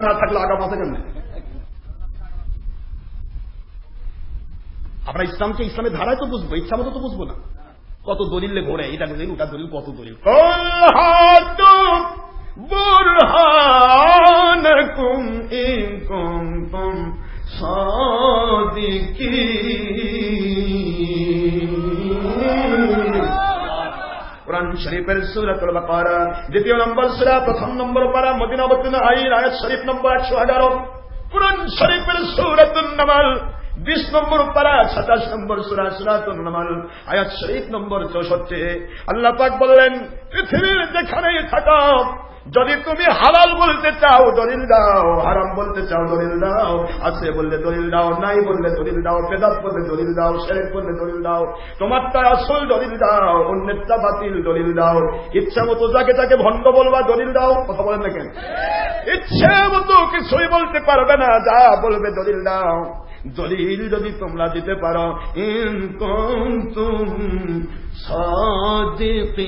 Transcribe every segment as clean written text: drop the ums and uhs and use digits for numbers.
না থাকলে আগাম আছে কেমনে? আমরা ইসলামকে ইসলামের ধারায় তো বুঝবো, ইচ্ছা মতো তো বুঝবো না। কত দলিলে ঘোরে, এটা দলিল ওটা দলিল, কত দলিল। বুরহানাকুম ইন কুনতুম সাদিকিন। কুরআন শরীফের সূরাতুল বাকারা 2 নম্বর সূরা 1 নম্বর পারা মদিনা অবতীর্ণ আয়াত শরীফ নম্বর 111। কুরআন শরীফের সূরাতুন নামল 20 নম্বর পারা 27 নম্বর সূরা সূরাতুন নামল আয়াত শরীফ নম্বর 64। আল্লাহ পাক বললেন, পৃথিবীর যেখানেই থাকো, যদি তুমি হালাল বলতে চাও দলিল দাও, হারাম বলতে চাও দলিল দাও, আছে বললে দলিল দাও, নাই বললে দলিল দাও, বেদাত বললে দলিল দাও, শিরক বললে দলিল দাও, তোমারটা আসল দলিল দাও, অন্যটা বাতিল দলিল দাও। ইচ্ছা মতো যাকে তাকে ভণ্ড বলবা দলিল দাও। কথা বলেন না কেন? ইচ্ছা মতো কিছুই বলতে পারবে না, যা বলবে দলিল দাও। দলিল যদি তোমরা দিতে পারো, ইন কুনতুম সাদিকিন,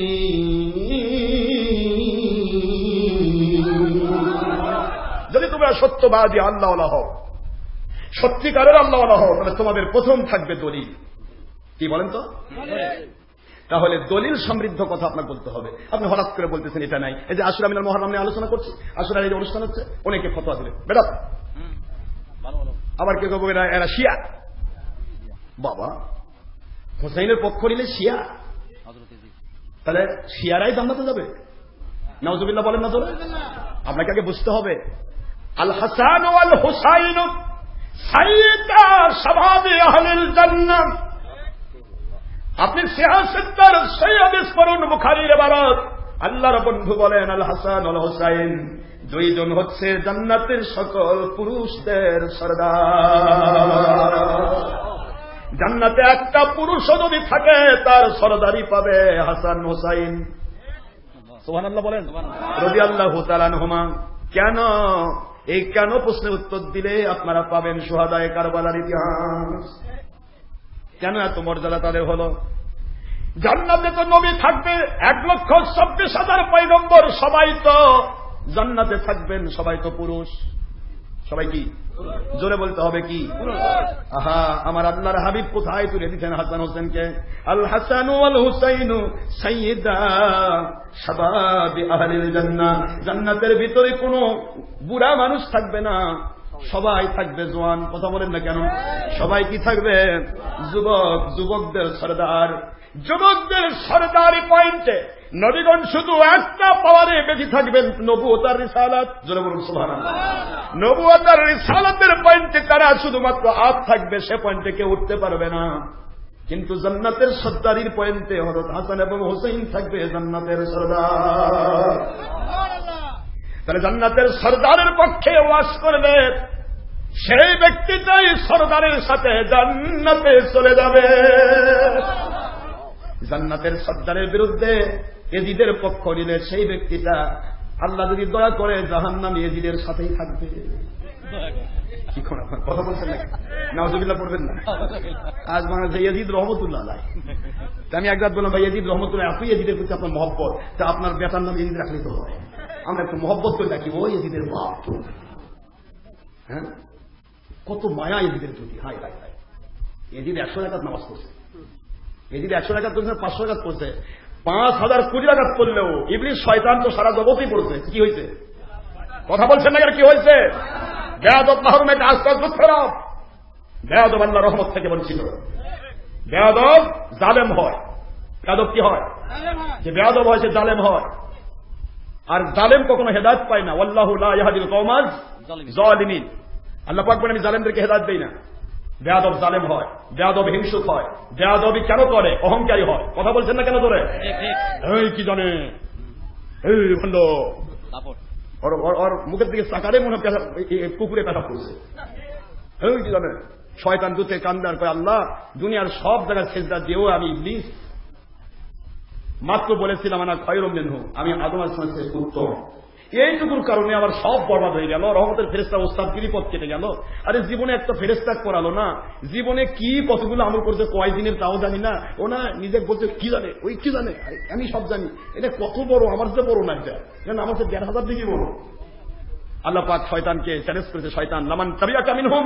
যদি তোমরা সত্যবাদী আল্লাহওয়ালা হও, সত্যিকারের আল্লাহওয়ালা হও, তাহলে তোমাদের প্রথম থাকবে দলিল। কি বলেন তো? তাহলে দলিল সমৃদ্ধ কথা আপনাকে বলতে হবে। আপনি হঠাৎ করে বলতেছেন এটা নাই। এই যে আশুরা মিনাল মুহররম নিয়ে আলোচনা করছি, আশুরার এই অনুষ্ঠান হচ্ছে, অনেকে ফতোয়া দিলেন বেটা, আবার কেউ কেউ এরা শিয়া। বাবা, হোসেইনের পক্ষ নিলে শিয়া, তাহলে শিয়ারাই জান্নাতে যাবে? নাউজুবিল্লাহ বলেন না? ধরে আপনাকে আগে বুঝতে হবে, আল হাসান ওয়াল হুসাইন সাইয়্যিদা শাবাবি আহলিল জান্নাহ। আপনি সিয়াসতের সৈয়দ পড়ুন, বুখারীর ইবারত, আল্লাহর বন্ধু বলেন আল হাসান ওয়াল হুসাইন দুইজন হচ্ছে জান্নাতের সকল পুরুষদের সরদার। জান্নাতে একটা পুরুষও যদি থাকে তার সরদারি পাবে হাসান হুসাইন। সুবহানাল্লাহ বলেন, রাদিয়াল্লাহু তাআলা আনহুমা। কেন? এই কেন প্রশ্নের উত্তর দিলে আপনারা পাবেন শুহাদায়ে কারবালার ইতিহাস। কেন এত মর্যাদা তাদের হলো? জান্নাতে তো নবী থাকবে 1,26,000 পয়গম্বর, সবাই তো জান্নাতে থাকবেন, সবাই তো পুরুষ। সবাই কি? জোরে বলতে হবে কি? আহা, আমার আল্লাহর হাবিব কোথায় তুলে দিচ্ছেন হাসান হোসেনকে? আল হাসান ওয়াল হুসাইন সাইয়্যিদা শাবাবি আহলিল জান্নাহ। জান্নাতের ভিতরে কোনো বুড়া মানুষ থাকবে না, সবাই থাকবে জওয়ান। কথা বলেন না কেন? সবাই কি থাকবে? যুবক, যুবকদের সরদার। যুবকদের সরদারি পয়েন্টে নবীগণ শুধু একটা পাওয়ারে বেঁচে থাকবেন, নবুয়ত আর রিসালাত। জোরে বলুন সুবহানাল্লাহ। নবুয়ত আর রিসালাতের পয়েন্টে তারা শুধুমাত্র আপ থাকবে, সে পয়েন্টে কেউ উঠতে পারবে না। কিন্তু জান্নাতের সরদারির পয়েন্টে হযরত হাসান এবং হুসাইন থাকবে জান্নাতের সরদার। তাহলে জান্নাতের সরদারের পক্ষে ওয়াজ করবে সেই ব্যক্তিটাই সরদারের সাথে জান্নাতে চলে যাবে। জান্নাতের সরদারের বিরুদ্ধে এজিদের পক্ষ নিলে সেই ব্যক্তিটা আল্লাহ যদি দয়া করে জাহান্নামী এজিদের সাথেই থাকবে। কি কথা বলছেন নাকি? নাউজুবিল্লাহ পড়বেন না। আজ বাংলাদেশে ইয়াজিদ রহমতুল্লাহ আলাইহি, আমি একবার বললাম ভাই ইয়াজিদ রহমতুল্লাহ, আপনি ইয়াজিদের প্রতি আপনার মহব্বত, তা আপনার বেটার নাম ইয়াজিদ রাখলে তো হয়। আমরা একটু মহব্বত করে ডাকি, ও ইয়াজিদের বাপ। হ্যাঁ, কত মায়া ইয়াজিদের প্রতি। হাই হাই হাই, ইয়াজিদ 100 রাকাত নামাজ পড়ছে, ইয়াজিদ 100 রাকাত পড়ছে, 500 রাকাত পড়ছে, 5020 রাকাত পড়লেও ইবলিস শয়তান তো সারা জগতেই পড়ছে। কি হয়েছে? কথা বলছেন না? কি হয়েছে? বেয়াদব মাহরুম, এটা আস্তে আস্তে খারাপ। বেয়াদব আল্লাহ রহমত থেকে বঞ্চিত। বেয়াদব জালেম হয়। বেয়াদব কি হয়? যে বেয়াদব হয় সে জালেম হয়। আর জালেম কখনো হেদায়েত পায় না। ওয়াল্লাহু লা ইয়াহদিল কওমাজ যালিমিন। আল্লাহ পাক বলেন আমি জালেমদেরকে হেদায়েত দেই না। বেয়াদব জালেম হয়, বেয়াদব হিংসুক হয়। বেয়াদবি কেন করে? অহংকারী হয়। কথা বলছেন না কেন? ধরে এই কি জানে, এই ভণ্ড, ওর মুখের দিকে চাকারে মনে কুকুরে পেশাব করছে। এই কি জানে, শয়তান দুতে কান্দার কয় আল্লাহ দুনিয়ার সব জায়গায় সেজদা দিয়েও আমি ইবলিস মাত্র বলেছিলাম আনা খায়রুম মিনহু, আমি আদম আলাইহিস সালামের চেয়ে উত্তম। এইটুকুর কারণে আমার সব বরবাদ হয়ে গেল। রহমতের ফেরেশতা ওস্তাদগিরি পথ কেটে গেল। আরে জীবনে একটা ফেরেশতা করালো না, জীবনে কি কতগুলো আমল করছে কয়দিনের তাও জানি না। ও না নিজে বলছে কি জানে, ওই কি জানে, আমি সব জানি। এটা কত বড়, আমার যে বড় না, এটা আমার 1,500 দিকে বড়। আল্লাহ পাক শয়তানকে চ্যালেঞ্জ করেছে, শয়তান লামান তাবিআকা মিনহুম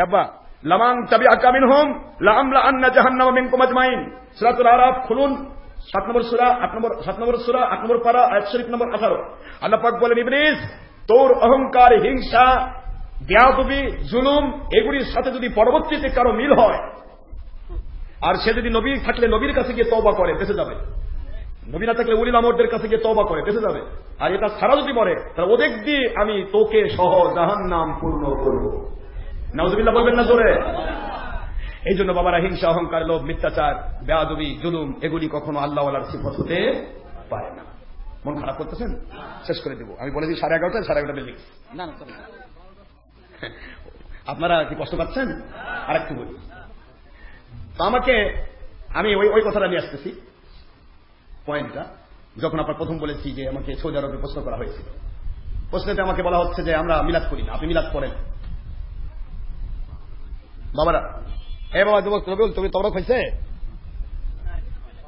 আবা লামান তাবিআকা মিনহুম লাআমলা আন্না জাহান্নামা মিনকুম আজমাইন। সূরাতুল আরাফ খুলুন, 7 নম্বর সূরা 7 নম্বর সূরা 8 নম্বর পারা আয়াত শরীফ নম্বর 18। আল্লাহ পাক বলেন, ইবলিস তোর অহংকার, হিংসা, বেয়াদবি, জুলুম এগুলির সাথে যদি পরবর্তীতে কারো মিল হয়, আর সে যদি নবী থাকলে নবীর কাছে গিয়ে তওবা করে বেঁচে যাবে, নবী না থাকলে উলিল আমরদের কাছে গিয়ে তওবা করে বেঁচে যাবে, আর এটা ছাড়া যদি মরে তাহলে ওদের দিয়ে আমি তোকে সহ জাহান্নাম পূর্ণ করব। নাউযুবিল্লাহ বলবেন না জোরে? এই জন্য বাবারা, হিংসা, অহংকার, লোভ, মিথ্যাচার, বেয়াদবি, জুলুম এগুলি কখনো আল্লাহ ওয়ালার সিফত হতে পারে না। মন খারাপ করতেছেন? শেষ করে দেব। আমি বলে দিই 11:30 11:30 বেজে গেছে। আপনারা কি কষ্ট পাচ্ছেন? আর একটু বলি তো আমাকে, আমি ওই কথাটা নিয়ে আসতেছি পয়েন্টটা। যখন আপনার প্রথম বলেছি যে আমাকে সৌদি আরবে প্রশ্ন করা হয়েছিল, প্রশ্নতে আমাকে বলা হচ্ছে যে আমরা মিলাদ করি না, আপনি মিলাদ করেন। বাবারা, বাবা যুবক রবিউল, তুমি তবরক হয়েছে?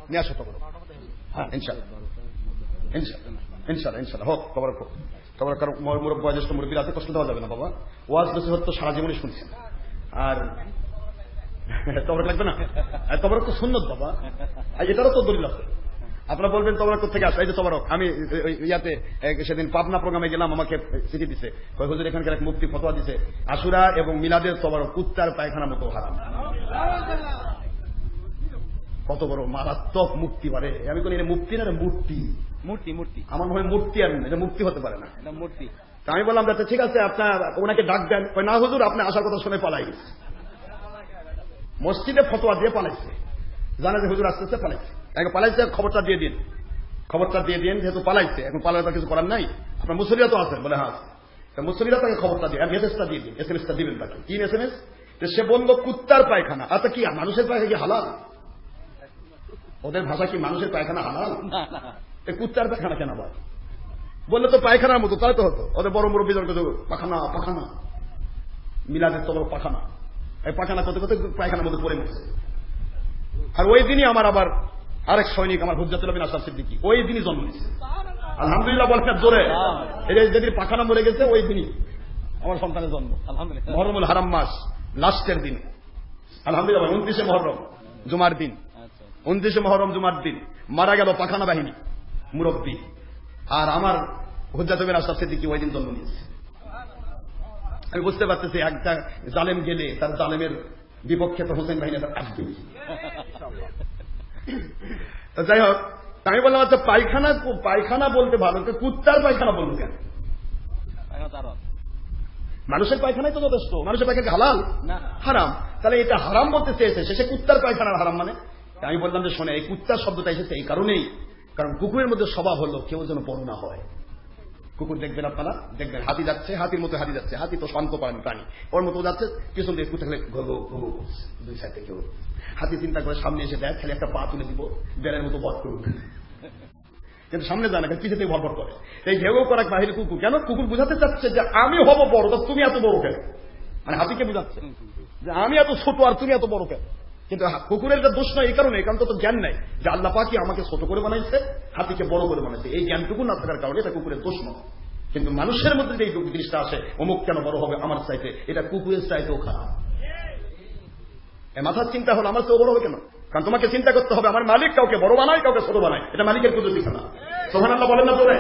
নিয়ে আসো তবরক। হ্যাঁ ইনশাআল্লাহ ইনশাআল্লাহ ইনশাআল্লাহ হোক তবরক হোক। তবরক বয়োজ্যেষ্ঠ মুরব্বীরা আছে, কষ্ট দেওয়া যাবে না বাবা। ওয়াজ নসিহত তো সারা জীবনই শুনছেন, আর তবরক লাগবে না? তবরক তো সুন্নত বাবা, এটারও তো দলিল আছে। আপনারা বলবেন তবরক থেকে আসে, এই যে তবরক। আমি ইয়াতে সেদিন পাবনা প্রোগ্রামে গেলাম, আমাকে চিঠি দিছে, হুজুর এখানকার এক মুফতি ফতোয়া দিছে আশুরা এবং মিলাদের তবরক কুত্তার পায়খানা মতো হারাম। কত বড় মারাত্মক মুক্তি পারে। আমি কোন মুক্তি না, মূর্তি। মূর্তি মূর্তি আমার মনে হয় মূর্তি, আর এটা মুক্তি হতে পারে না, এটা মূর্তি। তা আমি বললাম যাতে ঠিক আছে, আপনার ওনাকে ডাক দেন। না হুজুর, আপনি আসার কথা শুনে পালাই গেছে, মসজিদে ফতোয়া দিয়ে পালাইছে, জানা যে হুজুর আসতেছে পালাইছে। পালাইছে, খবরটা দিয়ে দিন, খবরটা দিয়ে দিন, যেহেতু পালাইছে এখন পালাইবার কিছু করার নাই। আপনার মুসলিরা তো আছেন? বলে হ্যাঁ। মুসলিরা তাকে খবরটা দিয়ে মেসেজটা দিয়ে দিন, SMS-টা দিবেন তাকে। কি SMS? সে বলল কুত্তার পায়খানা। আচ্ছা কি মানুষের পায়খানা কি হালাল? ওদের ভাষা কি মানুষের পায়খানা হালাল? কুত্তার পায়খানা কেন আবার? বললে তো পায়খানার মতো, তাই তো হতো। ওদের বড় মুরব্বী পাখানা পাখানা, মিলাদের তো পাখানা, এই পাখানা কত কত পায়খানার মধ্যে পড়ে গেছে। আর ওই দিনই আমার আবার আরেক সৈনিক, আমার হুজ্জাতুল বিন আশরাফ সিদ্দিকী, ওই দিনই জন্ম নিয়েছে। আলহামদুলিল্লাহ বলছেন জোরে। এই যেদিন পাখানা মরে গেছে ওই দিনই আমার সন্তানের জন্ম। আলহামদুলিল্লাহ। মুহররমুল হারাম মাস লাস্টের দিন, আলহামদুলিল্লাহ 29শে মুহররম জুমার দিন, 29শে মুহররম জুমার দিন মারা গেল পাখানা বাহিনী মুরব্বী। আর আমার হুজ্জাতুল বিন আশরাফ সিদ্দিকী ওই দিন জন্ম নিয়েছে। আমি বুঝতে পারতেছি একটা জালেম গেলে তার জালেমের বিপক্ষে তো হোসেন বাহিনী তার আসবে। যাই হোক, আমি বললাম আচ্ছা পায়খানা, পায়খানা বলতে ভালো, কুত্তার পায়খানা বলবো কেন? মানুষের পায়খানাই তো যথেষ্ট। মানুষের পায়খানা হালাল হারাম, তাহলে এটা হারাম বলতে চেয়েছে, শেষে কুত্তার পায়খানার হারাম মানে? আমি বললাম যে শোনে, এই কুত্তার শব্দটা এসেছে এই কারণেই, কারণ কুকুরের মধ্যে স্বভাব হলো কেউ যেন বড় না হয়। কুকুর দেখবেন আপনারা, দেখবেন হাতি যাচ্ছে, হাতির মতো হাতি যাচ্ছে, হাতি তো শান্ত প্রাণী, ওর মতো যাচ্ছে, পিছন দিয়ে কুকুর থাকলে ঘো ঘো দুই সাইড থেকে হাতি চিন্তা করে সামনে এসে দেয়, খালি একটা পা তুলে দিব, বেড়ের মতো বধ করুক, কিন্তু সামনে যায় না, পিছিয়ে থেকে ভরভর করে। এই ঘেউ করা বাহিনী কুকুর কেন? কুকুর বুঝাতে চাচ্ছে যে আমি হব বড়, তো তুমি এত বড় কেন? মানে হাতিকে বুঝাচ্ছে যে আমি এত ছোট আর তুমি এত বড় কেন। কিন্তু কুকুরের এটা দোষ নয়, এই কারণে, কারণ তো জ্ঞান নাই যে আল্লাহ পাকই আমাকে ছোট করে বানাইছে, হাতিকে বড় করে বানাইছে। এই জ্ঞানটুকু না থাকার কারণে এটা কুকুরের দোষ নয়। কিন্তু মানুষের মধ্যে যে জিনিসটা আসে, অমুক কেন বড় হবে আমার চাইতে, এটা কুকুরের চাইতেও খারাপ। মাথার চিন্তা হলো আমার চেয়েও বড় হবে কেন? কারণ তোমাকে চিন্তা করতে হবে আমার মালিক কাউকে বড় বানায়, কাউকে ছোট বানায়, এটা মালিকের কুদরতি না। সুবহানাল্লাহ বলেন না তোরে?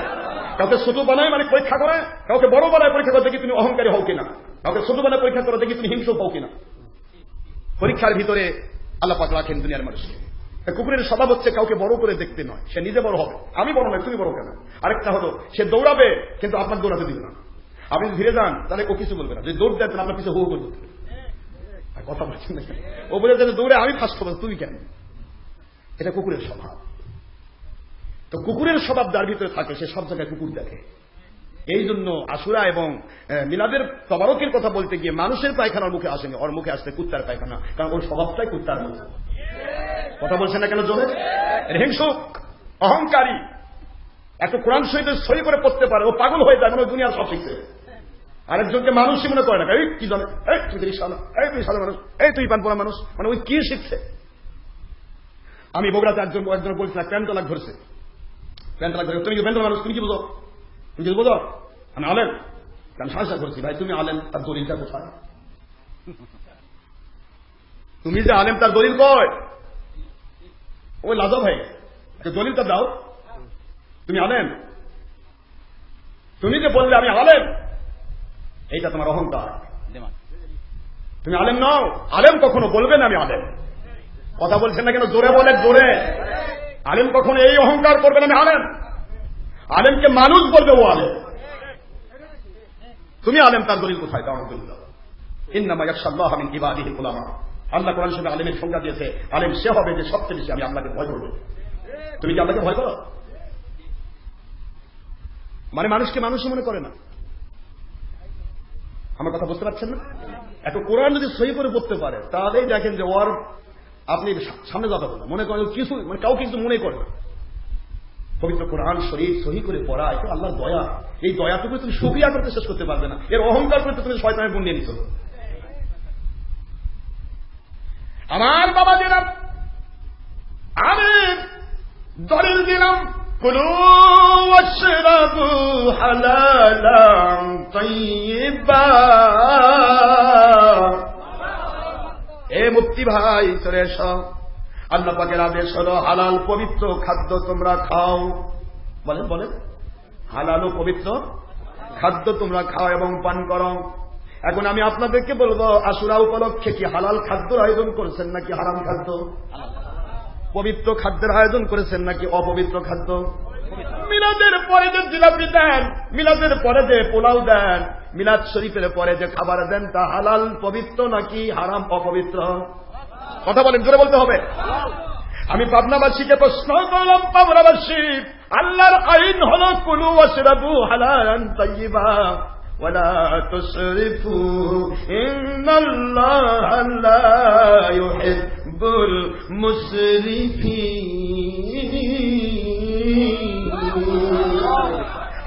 কাউকে ছোট বানায় মালিক পরীক্ষা করে, কাউকে বড় বানায় পরীক্ষা করে দেখি তুমি অহংকারী হও কিনা, কাউকে ছোট বানায় পরীক্ষা করে দেখি তুমি হিংস্র হও কিনা। পরীক্ষার ভিতরে আল্লাহ পাক রাখেন দুনিয়ার মানুষকে। কুকুরের স্বভাব হচ্ছে কাউকে বড় করে দেখতে নয়, সে নিজে বড় হবে, আমি বড় নয় তুমি বড় কেন। আরেকটা হলো সে দৌড়াবে কিন্তু আপনার দৌড়াতে দিবে না। আপনি ধীরে যান তাহলে ও কিছু বলবে না, যদি দৌড় দেন আপনার পিছনে হু হু করবে, কথা বলছেন না। ও বলে যে দৌড়ে আমি ফার্স্ট হবো, তুমি কেন? এটা কুকুরের স্বভাব। তো কুকুরের স্বভাব যার ভিতরে থাকে সে সব জায়গায় কুকুর দেখে। এই জন্য আশুরা এবং মিলাদের তবারকের কথা বলতে গিয়ে মানুষের পায়খানার মুখে আসেনি, ওর মুখে আসছে কুত্তার পায়খানা, কারণ ওর স্বভাবটাই কুত্তার মতো। কথা বলছেন না কেন জোরে? হিংসুক, অহংকারী, এত কোরআন শরীফের সই করে পড়তে পারে, ও পাগল হয়ে যায়, মানে দুনিয়ার সব শিখছে। আরেকজনকে মানুষই মনে করে না, এই কি জানে, এই তুই সাদা, এই তুই সাদা মানুষ, এই তুই পান পড়া মানুষ, মানে ওই কি শিখছে। আমি বগুড়াতে একজন বলছিলাম প্যান্ট তালাক ধরছে, প্যান্ট তালাক ধরে, তুমি কি প্যান্ট মানুষ, তুমি কি বুঝো, তুমি কি বোঝো? আমি আলেম। আমি সাহায্য করছি, ভাই তুমি আলেম, তার দলিলটা কোথায়? তুমি যে আলেম তার দলিল কয়? ওই লাজা ভাই, দলিলটা দাও। তুমি আলেম, তুমি যে বললে আমি আলেম, এইটা তোমার অহংকার। তুমি আলেম নাও। আলেম কখনো বলবে না আমি আলেম। কথা বলছেন না কেন? জোরে বলে, জোরে। আলেম কখনো এই অহংকার করবে না আমি আলেম। আলেমকে মানুষ বলবে ও আলেম। তুমি আলেম, তার দলিল কোথায়? দাও দলিল দাও। ইন্নামা ইয়াখশাল্লাহ মিন ইবাদিহিল উলামা। আল্লাহ কোরআন শরীফে আলেমের সংজ্ঞা দিয়েছে, আলেম সে হবে যে সবচেয়ে বেশি আমি আল্লাহকে ভয় করবে। তুমি কি আল্লাহকে ভয় করো? মানে মানুষকে মানুষই মনে করে না। আমার কথা বুঝতে পারছেন না? এখন কোরআন যদি সহি করে পড়তে পারে তাহলেই দেখেন যে ওর আপনি সামনে যাতে হবে না। মনে করেন কিছু মানে কাউকে কিছু মনে করে না। পবিত্র কোরআন শরীফ সহি করে পড়া এটা আল্লাহর দয়া। এই দয়াটুকু তুমি শুকরিয়া করতে শেষ করতে পারবে না। এর অহংকার করতে তুমি শয়তানের গুণ নিয়ে নিচ্ছ। আমার বাবা দিলাম, আমি দলিল দিলাম, কুলু ওয়াশরাবু হালালান তাইয়্যিবা। এ মুফতি ভাই চলে এসো। আল্লাহ পাকের আদেশ হলো হালাল পবিত্র খাদ্য তোমরা খাও। বলেন বলেন, হালাল ও পবিত্র খাদ্য তোমরা খাও এবং পান করো। এখন আমি আপনাদেরকে বলবো, আশুরা উপলক্ষে কি হালাল খাদ্যের আয়োজন করেছেন নাকি হারাম খাদ্য? পবিত্র খাদ্যের আয়োজন করেছেন নাকি অপবিত্র খাদ্য? মিলাদের পরে যে জিলাপি দেন, মিলাদের পরে যে পোলাও দেন, মিলাদ শরীফের পরে যে খাবার দেন, তা হালাল পবিত্র নাকি হারাম অপবিত্র? কথা বলেন, জোরে বলতে হবে। আমি পাবনাবাসীকে প্রশ্ন করলাম, পাবনাবাসী, আল্লাহর আইন হলো কুলু ওয়াশরাবু হালালান তাইয়্যিবা ওয়ালা তুসরিফু ইন্নাল্লাহা লা ইউহিব্বুল মুসরিফিন।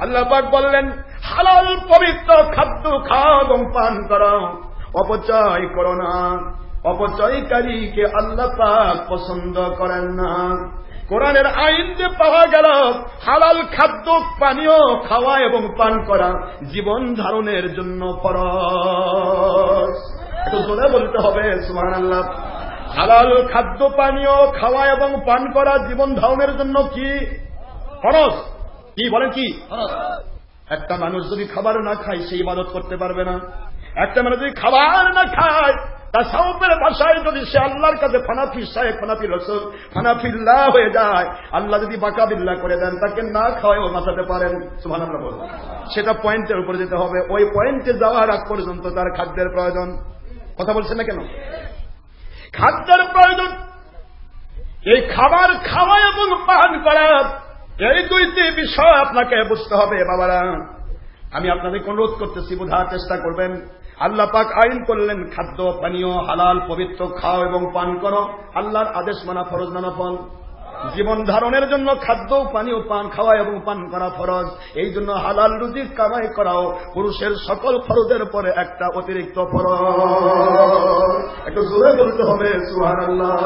আল্লাহ পাক বললেন হালাল পবিত্র খাদ্য খাও এবং পান করো, অপচয় করো না। অপচয়কারীকে আল্লাহ পাক পছন্দ করেন না। কোরআনের আইন যে পাওয়া গেল, হালাল খাদ্য পানীয় খাওয়া এবং পান করা জীবন ধারণের জন্য ফরজ। একটু জোরে বলতে হবে সুবহানাল্লাহ। হালাল খাদ্য পানীয় খাওয়া এবং পান করা জীবন ধারণের জন্য কি ফরজ? কি বলেন কি ফরজ? একটা মানুষ যদি খাবার না খায় সে ইবাদত করতে পারবে না। একটা মানুষ যদি খাবার না খায়, তার সাউপের ভাষায় যদি সে আল্লাহর কাছে ফানাফি সাহেব, ফানাফি রসুল, ফানাফিল্লাহ হয়ে যায়, আল্লাহ যদি বাকাবিল্লাহ করে দেন, তাকে না খাওয়াও বাঁচাতে পারেন। সুবহানাল্লাহ বলুন। সেটা পয়েন্টের উপরে যেতে হবে। ওই পয়েন্টে যাওয়ার আগ পর্যন্ত তার খাদ্যের প্রয়োজন। কথা বলছেন না কেন? খাদ্যের প্রয়োজন। এই খাবার খাওয়া এবং পান করা, এই দুইটি বিষয় আপনাকে বুঝতে হবে। বাবারা, আমি আপনাদের অনুরোধ করতেছি, বোঝার চেষ্টা করবেন। আল্লাহ পাক আইন করলেন খাদ্য পানীয় হালাল পবিত্র খাও এবং পান করো। আল্লাহর আদেশ মানা ফরজ না নফল? জীবন ধারণের জন্য খাদ্য পানীয় পান খাওয়া এবং পান করা ফরজ। এই জন্য হালাল রুজি কামাই করাও পুরুষের সকল ফরজের পরে একটা অতিরিক্ত ফরজ। একটু জোরে বলতে হবে সুবহানাল্লাহ।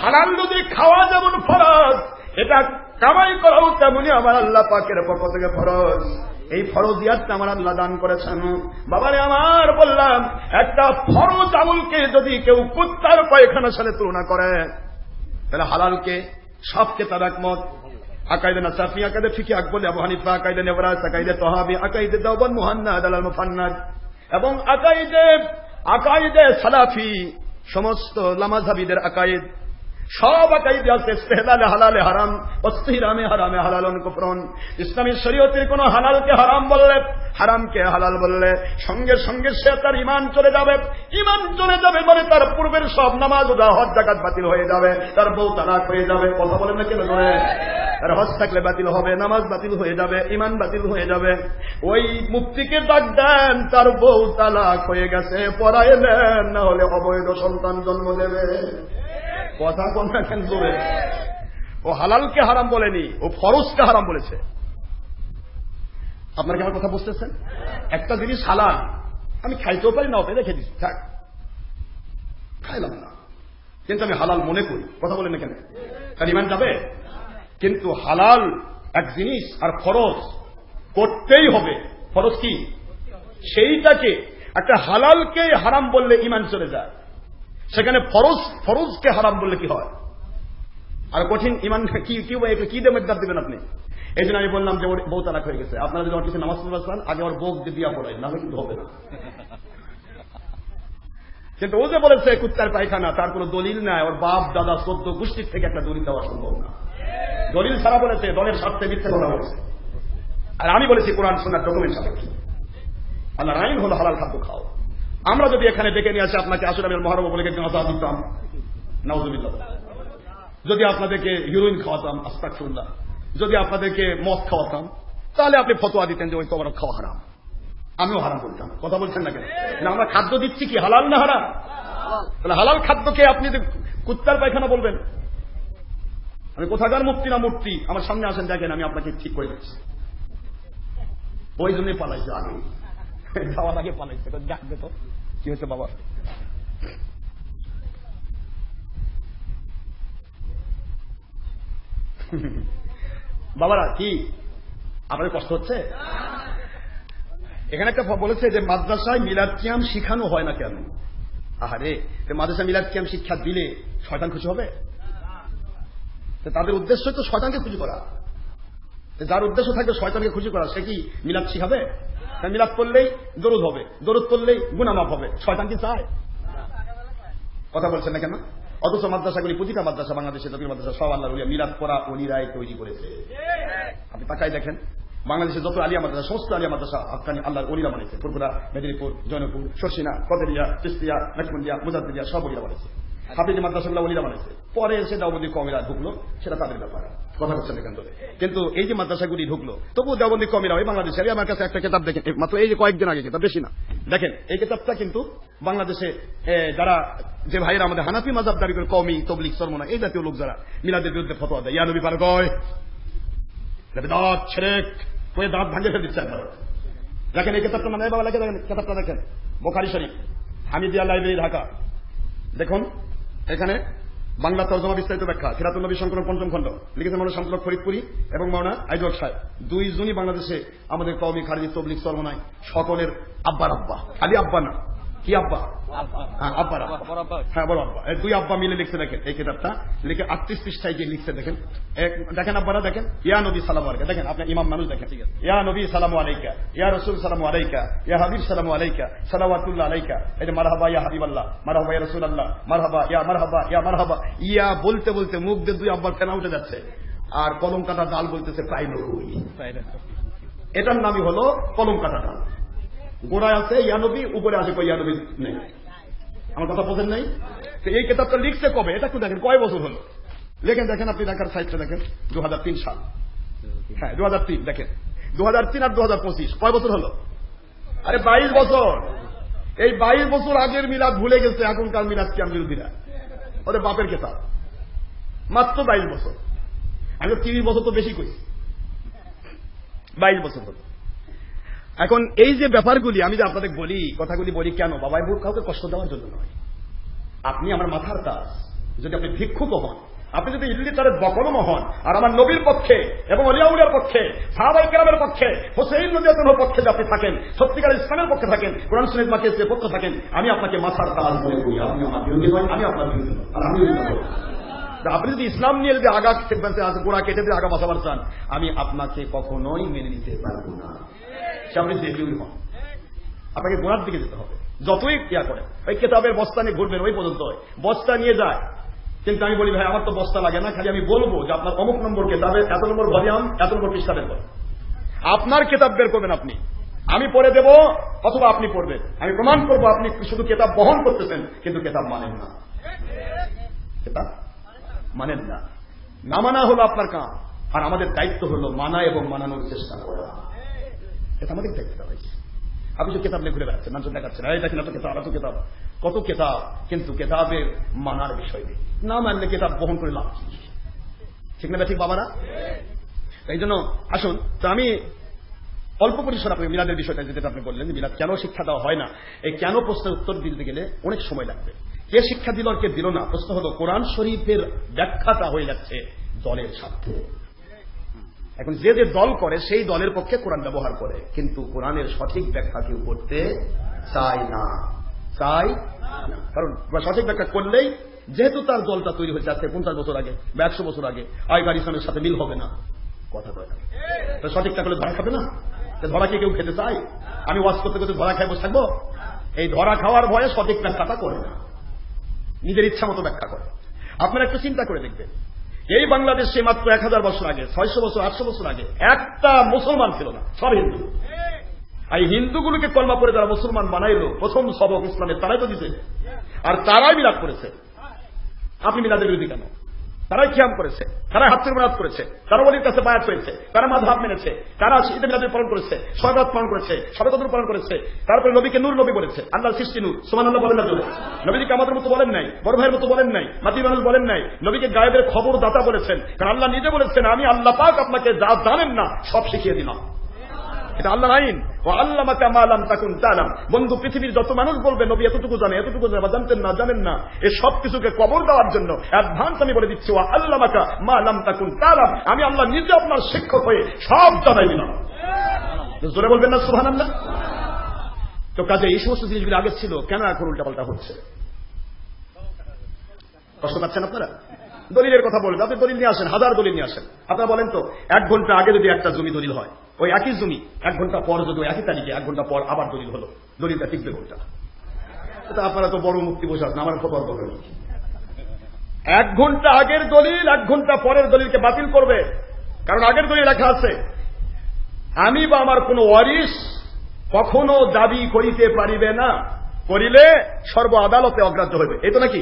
হালাল রুজি খাওয়া যেমন ফরজ, এটা কামাই করাও তেমনি আমার আল্লাহ পাকের পক্ষ থেকে ফরজ। এই ফরজিয়াতটা আমার আল্লাহ দান করেছেন। বাবারে আমার, বললাম একটা ফরজ আমলকে যদি কেউ কুত্তার পায়খানার সাথে তুলনা করে, তাহলে হালালকে সব কেতাব একমত। আকাইদে নাসাফি, আকাইদে ফিকি আকবর, আবু হানিফা, আকাইদে নেবরাজ, আকাইদে তহাবি, আকাইদে দেওবন্দ, মুহান্নাদ আল মুফান্নাদ এবং আকাইদে সালাফি, সমস্ত লামাযহাবীদের আকাইদ, সব আকাইদে আছে ইস্তেহলালে হালালে হারাম, ওয়াস্তিহরামে হারামে হালালুন কুফরুন। ইসলামী শরীয়তের কোন হালালকে হারাম বললে, হারামকে হালাল বললে সঙ্গে সঙ্গে সে তার ঈমান চলে যাবে। ঈমান চলে যাবে মানে তার পূর্বের সব নামাজ রোজা হজ যাকাত বাতিল হয়ে যাবে, তার বউ তালাক হয়ে যাবে। কথা বলেন না কেন? ধরে তার হজ থাকলে বাতিল হবে, নামাজ বাতিল হয়ে যাবে, ঈমান বাতিল হয়ে যাবে। ওই মুফতিকে ডাক দেন, তার বউ তালাক হয়ে গেছে, পড়াইলেন, না হলে অবৈধ সন্তান জন্ম দেবে। কথা কোন কেন জোরে? ও হালালকে হারাম বলেনি, ও ফরজকে হারাম বলেছে। আপনার কি আমার কথা বুঝতেছেন? একটা জিনিস হালাল, আমি খাইতেও পারি না, ওকে রেখে দিচ্ছি, থাক, খাইলাম না, কিন্তু আমি হালাল মনে করি। কথা বলেন না কেন? তার ঈমান যাবে? কিন্তু হালাল এক জিনিস আর ফরজ করতেই হবে, ফরজ কি? সেইটাকে একটা হালালকে হারাম বললে ঈমান চলে যায়, সেখানে ফরজকে হারাম বললে কি হয়? আর কঠিন ঈমান কি দেমেদার দিবেন আপনি? এই জন্য আমি বললাম যে ওর বউ তালাক হয়ে গেছে, আপনারা যদি ওর কিছু নামাজ পড়তে চান আগে ওর বউ দিয়া পড়াই, নাহলে কিন্তু হবে না। কিন্তু ও যে বলেছে কুত্তার পায়খানা, তার কোনো দলিল নাই, ওর বাপ দাদা 14 গোষ্ঠীর থেকে একটা দলিল দেওয়া সম্ভব না। দলিল ছাড়া বলেছে, দলের স্বার্থে মিথ্যে কথা বলেছে। আর আমি বলেছি কোরআন সুন্নাহর ডকুমেন্ট সাপেক্ষে। আল্লাহর আইন হলো হালাল খাদ্য খাও। আমরা যদি এখানে ডেকে নিয়ে আসি আপনাকে আশুরামের মহরম বলে গাঁজা দিতাম, নাউজুবিল্লাহ, যদি আপনাদেরকে হিরোইন খাওয়াতাম, আস্তাগফিরুল্লাহ, যদি আপনাদেরকে মদ খাওয়াতাম, তাহলে আপনি ফতোয়া দিতেন যে ওই তোমার খাওয়া হারাম, আমিও হারাম বলতাম। কথা বলছেন না কেন? না, আমরা খাদ্য দিচ্ছি কি হালাল না হারাম? তাহলে হালাল খাদ্যকে আপনি কুত্তার পায়খানা বলবেন? আমি কোথাকার মুক্তি না মূর্তি, আমার সামনে আসেন, দেখেন আমি আপনাকে ঠিক করে দিচ্ছি। ওই জন্যই পালাইছে, আগে যাওয়ার আগে পালাইছে। দেখবে তো কি হয়েছে বাবা। বাবারা কি আপনাদের কষ্ট হচ্ছে? এখানে একটা বলেছে যে মাদ্রাসায় মিলাদ কিয়াম শিখানো হয় না কেন? আহারে, মাদ্রাসায় মিলাদ কিয়াম শিক্ষা দিলে শয়তান খুশি হবে? তাদের উদ্দেশ্য তো শয়তানকে খুশি করা। যার উদ্দেশ্য থাকবে শয়তানকে খুশি করা, সে কি মিলাদ শিখাবে? মিলাদ করলেই দরুদ হবে, দরুদ করলেই গুনাহ মাফ হবে। শয়তান কি চায়? কথা বলছেন না কেন? অথচ মাদ্রাসাগুলি, প্রতিটা মাদ্রাসা, বাংলাদেশের যত মাদ্রাসা, সব আল্লাহর ওলিয়া মিলাদ পড়া ওলিরাই তৈরি করেছে। আপনি তাকাই দেখেন, বাংলাদেশের যত আলিয়া মাদ্রাসা, সমস্ত আলিয়া মাদ্রাসা আফগানি আল্লাহর ওলিরা বানিয়েছে। ফুরফুরা, মেদিনীপুর, জয়নপুর, শর্ষিনা, কদেরিয়া, চিস্তিয়া, নাকমন্দিয়া, মুজাদ্দিদিয়া সব ওলিরা বানিয়েছে। হাফিজ মাদ্রাসাগুলো ওলিরা বানিয়েছে। পরে এসে দেওবন্দি কমিরা ঢুকলো, সেটা তাদের ব্যাপার, কথা বলছেন এখান থেকে। কিন্তু এই যে মাদ্রাসাগুলি ঢুকলো, তবুও দেওবন্দি কমিরা ওই বাংলাদেশে। আমার কাছে একটা কিতাব দেখেন, মাত্র এই যে কয়েকদিন আগে, কিতাব বেশি না, দেখেন এই কিতাবটা কিন্তু বাংলাদেশে যারা যে ভাইয়েরা আমাদের হানাফি মাযহাব দাবি করে, কওমি, তবলিগ, সরমনা, এই জাতীয় লোক যারা মিলাদের বিরুদ্ধে ফতোয়া দেয়, ইয়া নবী পার কয় দাঁত ছেড়েক কয়ে দাঁত ভাঙে ফেলে দিচ্ছে একবার। দেখেন এই কিতাবটা, মানে বাবা লাগে, দেখেন কিতাবটা দেখেন, বুখারী শরীফ, হামিদিয়া লাইব্রেরি, ঢাকা। দেখুন এখানে বাংলা তরজমা, বিস্তারিত ব্যাখ্যা, সিরাতুন নবী সংকলন ৫ম খণ্ড, লিখেছেন মাওলানা শামসুল হক ফরিদপুরি এবং মাওলানা আইজল সাহেব। দুইজনই বাংলাদেশে আমাদের কওমি, খারিজি, তবলিগ, সরমনায় সকলের আব্বার আব্বা, খালি আব্বা না, কি আব্বা? আব্বার আব্বা, হ্যাঁ বড় আব্বা। দুই আব্বা মিলে লিখছে, দেখেন এই কিতাবটা লিখে 38 পৃষ্ঠায় গিয়ে লিখছে। দেখেন দেখেন আব্বারা, দেখেন ইয়া নবী সালামু আলাইকা, দেখেন আপনার ইমাম মানুষ, দেখেন ইয়া নবী সালামু আলাইকা, ইয়া রাসূল সালামু আলাইকা, ইয়া হাবিব সালামু আলাইকা, সালাওয়াতুল্লাহ আলাইকা। এই যে মারহাবা ইয়া হাবিবাল্লাহ, মারহাবা ইয়া রাসূলুল্লাহ, মারহাবা ইয়া মারহাবা ইয়া মারহাবা। ইয়া বলতে বলতে মুখ দিয়ে দুই আব্বার ফেনা উঠে যাচ্ছে, আর কলম কাটা ডাল বলতেছে প্রায় নবী। এটার নামই হলো কলম কাটা ডাল। গোড়ায় আছে ইয়া নবী, উপরে আছে কই ইয়া নবী নেই। আমার কথা বোঝেন নাই? এই কিতাবটা লিখছে কবে? এটা একটু দেখেন, কয় বছর হলো লেখেন। দেখেন আপনি দেখার সাইটটা দেখেন, 2003 সাল, হ্যাঁ 2003। দেখেন 2003 আর 2025 কয় বছর হলো? আরে 22 বছর। এই 22 বছর আগের মিলাদ ভুলে গেছে এখনকার মিলাদ কিয়াম বিরোধীরা। ওদের বাপের কিতাব, মাত্র 22 বছর। আমি 30 বছর তো বেশি করি, 22 বছর হলো। এখন এই যে ব্যাপারগুলি আমি যে আপনাদের বলি, কথাগুলি বলি কেন বাবা? কাউকে কষ্ট দেওয়ার জন্য নয়। আপনি আমার মাথার তাজ, যদি আপনি ভিক্ষুক হন, আপনি যদি ইল্লিটারেট বকলম হন, আর আমার নবীর পক্ষে এবং ওলিয়াউলিয়ার পক্ষে, সাহাবায়ে কেরামের পক্ষে, হুসাইন রাদিয়াল্লাহু পক্ষে যে আপনি থাকেন, সত্যিকার ইসলামের পক্ষে থাকেন, কোরআন সুন্নাহ মাকিয়ের পক্ষে থাকেন, আমি আপনাকে মাথার তাজ বলে বলি। আপনি আমার বিরোধী নয়, আমি আপনার বিরোধী নয়, আর আমি আপনি যদি ইসলাম নিয়ে যদি আগা গোড়া কেটে দিয়ে আগা বাঁচাবার চান, আমি আপনাকে কখনোই মেনে নিতে পারবো না। সে আপনি দেখলেই হন, আপনাকে গোড়ার দিকে যেতে হবে। যতই ইয়া করে ওই কেতাবের বস্তা নিয়ে ঘুরবেন, ওই পর্যন্ত বস্তা নিয়ে যায়। কিন্তু আমি বলি ভাই আমার তো বস্তা লাগে না, খালি আমি বলবো যে আপনার অমুক নম্বর কেতাবে এত নম্বর ভলিউম, এত নম্বর পৃষ্ঠা বের করেন। আপনার কেতাব বের করবেন আপনি, আমি পড়ে দেব অথবা আপনি পড়বেন। আমি প্রমাণ করবো আপনি শুধু কেতাব বহন করতেছেন, কিন্তু কেতাব মানেন না। কেতাব মানেন না, না মানা হলো আপনার কাজ, আর আমাদের দায়িত্ব হলো মানা এবং মানানোর চেষ্টা করা। এটা আমাদের দায়িত্ব হয়েছে। আপনি যে কেতাব নিয়ে ঘুরে বেড়াচ্ছেন, মানুষ দেখাচ্ছেন, এই দেখেন এত কেতাব, এত কেতাব, কত কেতাব, কিন্তু কেতাবের মানার বিষয় নেই। না মানলে কেতাব বহন করে লাভ, ঠিক না? ঠিক বাবারা? এই জন্য আসুন তো আমি অল্প পরিসর আপনি মিলাদের বিষয়টা যেটা আপনি বললেন, মিলাদ কেন শিক্ষা দেওয়া হয় না, এই কেন প্রশ্নের উত্তর দিতে গেলে অনেক সময় লাগবে। কে শিক্ষা দিল আর কে দিল না, প্রশ্ন হলো কোরআন শরীফের ব্যাখ্যাটা হয়ে যাচ্ছে দলের স্বার্থে। এখন যে যে দল করে সেই দলের পক্ষে কোরআন ব্যবহার করে, কিন্তু কোরআনের সঠিক ব্যাখ্যা কেউ করতে চায় না, কারণ সঠিক ব্যাখ্যা করলেই যেহেতু তার দলটা তৈরি হয়েছে আজকে 50 বছর আগে বা 100 বছর আগে, আগেকার ইসলামের সাথে মিল হবে না, কথা কয় না। তো সঠিকটা করলে ধরা খাবে না, ধরা কি কেউ খেতে চায়? আমি ওয়াজ করতে করতে ধরা খাই বসে থাকবো? এই ধরা খাওয়ার ভয়ে সঠিক ব্যাখ্যাটা করে না, নিজের ইচ্ছা মতো ব্যাখ্যা করে। আপনারা একটু চিন্তা করে দেখবেন, এই বাংলাদেশে মাত্র 1000 বছর আগে, 600 বছর 800 বছর আগে একটা মুসলমান ছিল না, সব হিন্দু। এই হিন্দুগুলোকে কলমা পড়ে যারা মুসলমান বানাইলো, প্রথম সবক ইসলামের তারাই তো দিতে, আর তারাই মিলাদ করেছে। আপনি মিলাদের বিরোধী কেন? তারাই খিয়াম করেছে, তারা হাত থেকে মিলাদ করেছে, তারা ওলির কাছে বায়াত হয়েছে, তারা মাযহাব মেনেছে, তারা ঈদে মিলাদের পালন করেছে, শরবত পালন করেছে, শবে কদর পালন করেছে, তারপরে নবীকে নূর নবী বলেছে, আল্লাহর সৃষ্টি নূর, সুবহানাল্লাহ বলেন না? নবীকে আমাদের মতো বলেন নাই, বড় ভাইয়ের মতো বলেন নাই, মাটি মানুষ বলেন নাই, নবীকে গায়েবের খবর দাতা বলেছেন, কারণ আল্লাহ নিজে বলেছেন আমি আল্লাহ পাক আপনাকে যা জানেন না সব শিখিয়ে দিলাম। এটা আল্লাহর আইন। ও আল্লামাকা মা লাম তাকুন তা'লাম। বন্ধু, পৃথিবীর যত মানুষ বলবে নবী এতটুকু জানে, এতটুকু জানে, বা জানতেন না, জানেন না, এই সব কিছুকে কবর দেওয়ার জন্য অ্যাডভান্স আমি বলে দিচ্ছি, ও আল্লামাকা মা লাম তাকুন তা'লাম, আমি আল্লাহ নিজে আপনার শিক্ষক হয়ে সব জানাই দিলাম। জোরে বলবেন না সুবহানাল্লাহ? তো কাজে এই সমস্ত জিনিসগুলো আগে ছিল, কেন এখন উল্টাপাল্টা হচ্ছে? কষ্ট পাচ্ছেন আপনারা? দলিলের কথা বলবেন, আপনি দলিল নিয়ে আসেন, 1000 দলিল নিয়ে আসেন। আপনারা বলেন তো, 1 ঘন্টা আগে যদি একটা জমি দলিল হয়, ওই একই জমি 1 ঘন্টা পর যদি ওই একই তারিখে 1 ঘন্টা পর আবার দলিল হলো, দলিলটা টিকবে কোনটা? এটা আপনারা তো বড় মুক্তি বসে আছেন, আমার খবর বলেন। 1 ঘন্টা আগের দলিল 1 ঘন্টা পরের দলিলকে বাতিল করবে, কারণ আগের দলিল লেখা আছে আমি বা আমার কোন ওয়ারিস কখনো দাবি করিতে পারিবে না, করিলে সর্ব আদালতে অগ্রাহ্য হইবে। এই তো নাকি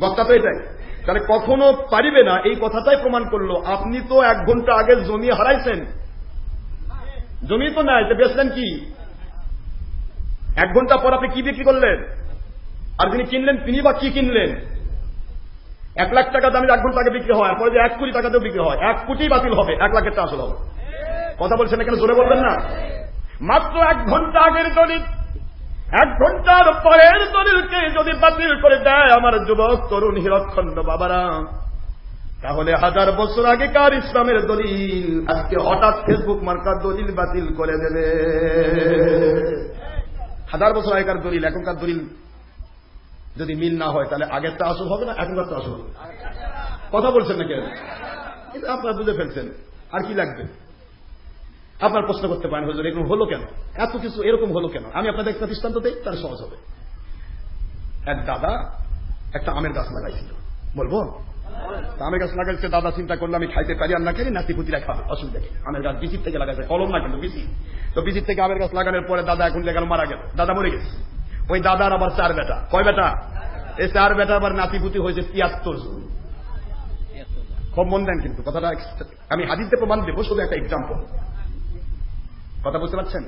বক্তা? তো এটাই। তাহলে কখনো পারিবে না এই কথাটাই প্রমাণ করলো আপনি তো 1 ঘন্টা আগে জমি হারাইছেন, জমি তো নাই, তো বেচলেন কি? 1 ঘন্টা পর আপনি কি বিক্রি করলেন? আর যিনি কিনলেন তিনি বা কি কিনলেন? 1 লাখ টাকা দামে 1 ঘন্টা আগে বিক্রি হয়, পরে যে 1 কোটি টাকাতেও বিক্রি হয়, 1 কোটি বাতিল হবে, 1 লাখের টা আসল হবে। কথা বলছেন না কেন? জোরে বলবেন না? মাত্র 1 ঘন্টা আগের দলিল 1 ঘন্টার পরের দলিলকে যদি বাতিল করে দেয় আমার যুবক তরুণ হীরকখণ্ড বাবারা, তাহলে 1000 বছর আগেকার ইসলামের দলিল আজকে হঠাৎ ফেসবুক মার্কার দলিল বাতিল করে দেবে। 1000 বছর আগেকার দলিল এখনকার দলিল যদি মিল না হয়, তাহলে আগেরটা আসল হবে না এখনকারটা আসল হবে? কথা বলছেন না কেন? এটা আপনারা বুঝে ফেলছেন, আর কি লাগবে? আপনার প্রশ্ন করতে পারেন, হুজুর এরকম হলো কেন, এত কিছু এরকম হলো কেন? আমি আপনাদের একটা দৃষ্টান্ত দেই, তার সহজ হবে। এক দাদা একটা আমের গাছ লাগাইছিল, বলবো? আমের গাছ লাগাইছে, দাদা চিন্তা করলো আমি খাইতে পারি আর না খাই, নাতিপুতিরা খাবে, অসুবিধা কি? আমের গাছ বিচির থেকে লাগাইছে, কলম না কিন্তু বিচি। তো বিচির থেকে আমের গাছ লাগানোর পরে দাদা এখন গেল, মারা গেল, দাদা মরে গেছে। ওই দাদার আবার 4 বেটা। কয় বেটা? এই 4 বেটা আবার নাতিপুতি হয়েছে 73 জন। খুব মন দেন কিন্তু কথাটা, আমি হাদিসে প্রমাণ দেবো, শুধু একটা এক্সাম্পল। কথা বুঝতে পারছেন?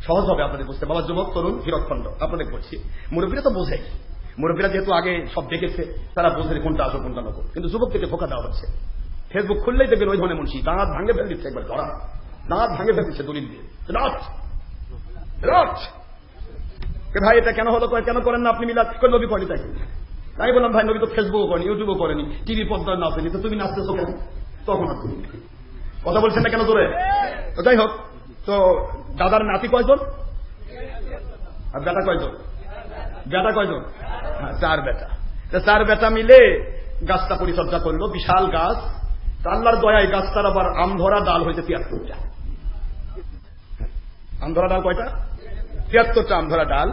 সহজ হবে আপনাদের বুঝতে। বাবা যুবক তরুণ হীরকখণ্ড আপনাদের বলছি, মুরব্বীরা তো বোঝে, মুরব্বীরা যেহেতু আগে সব দেখেছে, তারা বোঝে কোনটা আসো কোনটা নকল। কিন্তু যুবকদেরকে ধোকা দেওয়া হচ্ছে। ফেসবুক খুললেই দেখবেন ওই ধরনের মুন্সি দাঁত ভাঙে ফেলে দিচ্ছে, একবার ধরা দাঁত ভাঙে ফেলে দিচ্ছে দলিল দিয়ে। ভাই এটা কেন হলো? কেন করেন না আপনি মিলাদ? নবী করেনি তাই। আমি বললাম ভাই নবী তো ফেসবুকও করেনি, ইউটিউবও করেনি, টিভি পর্দায় নাচেনি, তো তুমি নাচতেছো কেন? তখন আর তুমি কথা বলছেন না কেন জোরে? তো যাই হোক, তো দাদার নাতি কয়জন আর বেটা কয়জন? বেটা কয়জন? 4 বেটা। 4 বেটা মিলে গাছটা পরিচর্যা করলো, বিশাল গাছ। আল্লাহর দয়ায় গাছটার আবার আম ধরা ডাল হয়েছে 73টা। আম ধরা ডাল কয়টা? 73টা আম ধরা ডাল।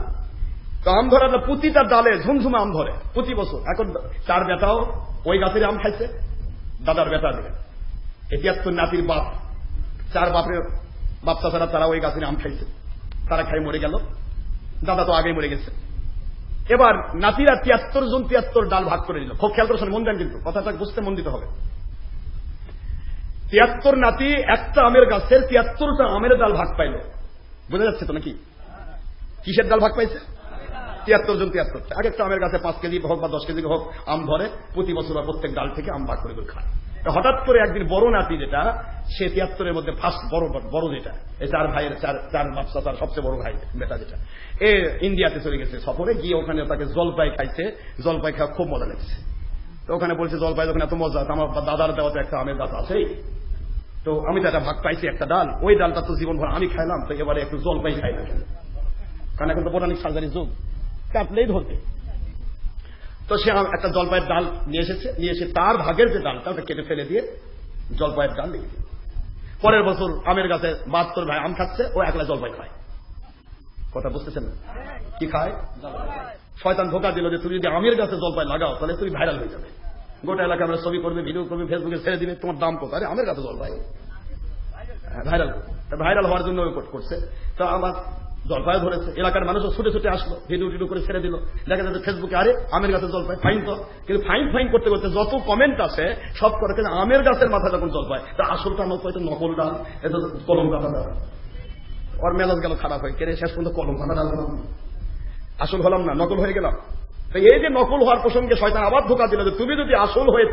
তো আম ধরা প্রতিটা ডালে ঝুমঝুমা আম ধরে প্রতি বছর। এখন 4 বেটাও ওই গাছের আম খাইছে, দাদার বেটা দিলেন। 73 নাতির বাপ, 4 বাপের বাচ্চা ছাড়া তারা ওই গাছের আম খাইছে, তারা খাই মরে গেল। দাদা তো আগেই মরে গেছে। এবার নাতিরা 73 জন 73 ডাল ভাগ করে নিল। খুব খেয়াল করছেন, মন দেন কিন্তু কথাটা বুঝতে মন দিতে হবে। 73 নাতি একটা আমের গাছের 73টা আমের ডাল ভাগ পাইল। বোঝা যাচ্ছে তো নাকি? কিসের ডাল ভাগ পাইছে? 73 জন 73টা। এক একটা আমের গাছে 5 কেজি হোক বা 10 কেজি হোক আম ধরে, প্রতি বছর প্রত্যেক ডাল থেকে আম ভাগ করে করে খায়। হঠাৎ করে একদিন বড় নাতি যেটা, সে 73-এর মধ্যে ফার্স্ট বড় যেটা, এই 4 ভাইয়ের 4 বাচ্চা, তার সবচেয়ে বড় ভাই বেটা যেটা, এ ইন্ডিয়াতে চলে গেছে সফরে। গিয়ে ওখানে তাকে জলপাই খাইছে, জলপাই খাওয়া খুব মজা লাগছে। তো ওখানে বলছে জলপাই যখন এত মজা, আমার দাদার দেওয়াতে একটা আমের গাছ আছে, তো আমি তো একটা ভাগ পাইছি একটা ডাল, ওই ডালটা তো জীবনভর আমি খাইলাম, তো এবারে একটু জলপাই খাই না কেন, কারণ এখন তো বোটানিক সার্জারি যুগ, কাটলেই ধরবে। তো সে একটা জলপাইয়ের ডাল নিয়ে এসেছে, নিয়ে এসে তার ভাগের যে ডালটা ওটা কেটে ফেলে দিয়ে জলপাইয়ের ডাল লিখে দিল। পরের বছর আমের গাছে 72 ভাই আম খাচ্ছে, ও একলা জলপাই খায়। কথা বুঝতেছেন? কি খায়? শয়তান ধোকা দিল যে তুমি যদি আমের গাছে জলপাই লাগাও তাহলে তুমি ভাইরাল হয়ে যাবে, গোটা এলাকা আমরা ছবি করবে, ভিডিও করবে, ফেসবুকে ছেড়ে দিবে, তোমার দাম কত? আরে আমের গাছে জলপাই, ভাইরাল হওয়ার জন্য করছে। তো আমার জলপাই ধরেছে, এলাকার মানুষও ছুটে ছুটে আসলো, ভিডিও টিডিও করে ছেড়ে দিল। দেখা যাচ্ছে ফেসবুকে, আরে আমের গাছের জলপাই, ফাইন তো। কিন্তু ফাইন করতে করতে যত কমেন্ট আসে সব করে আমের গাছের মাথা যখন জলপাই, তা আসলটা নকল, এটা নকল ডাল, এটা কলম কাটা ডাল। ওর মেজাজ গেল খারাপ হয়ে, কেড়ে শেষ পর্যন্ত কলম কাটা ডাল হলাম, আসল হলাম না, নকল হয়ে গেলাম। তো এই যে নকল হওয়ার প্রসঙ্গে শয়তান আবার ধোকা দিল যে তুমি যদি আসল হয়ে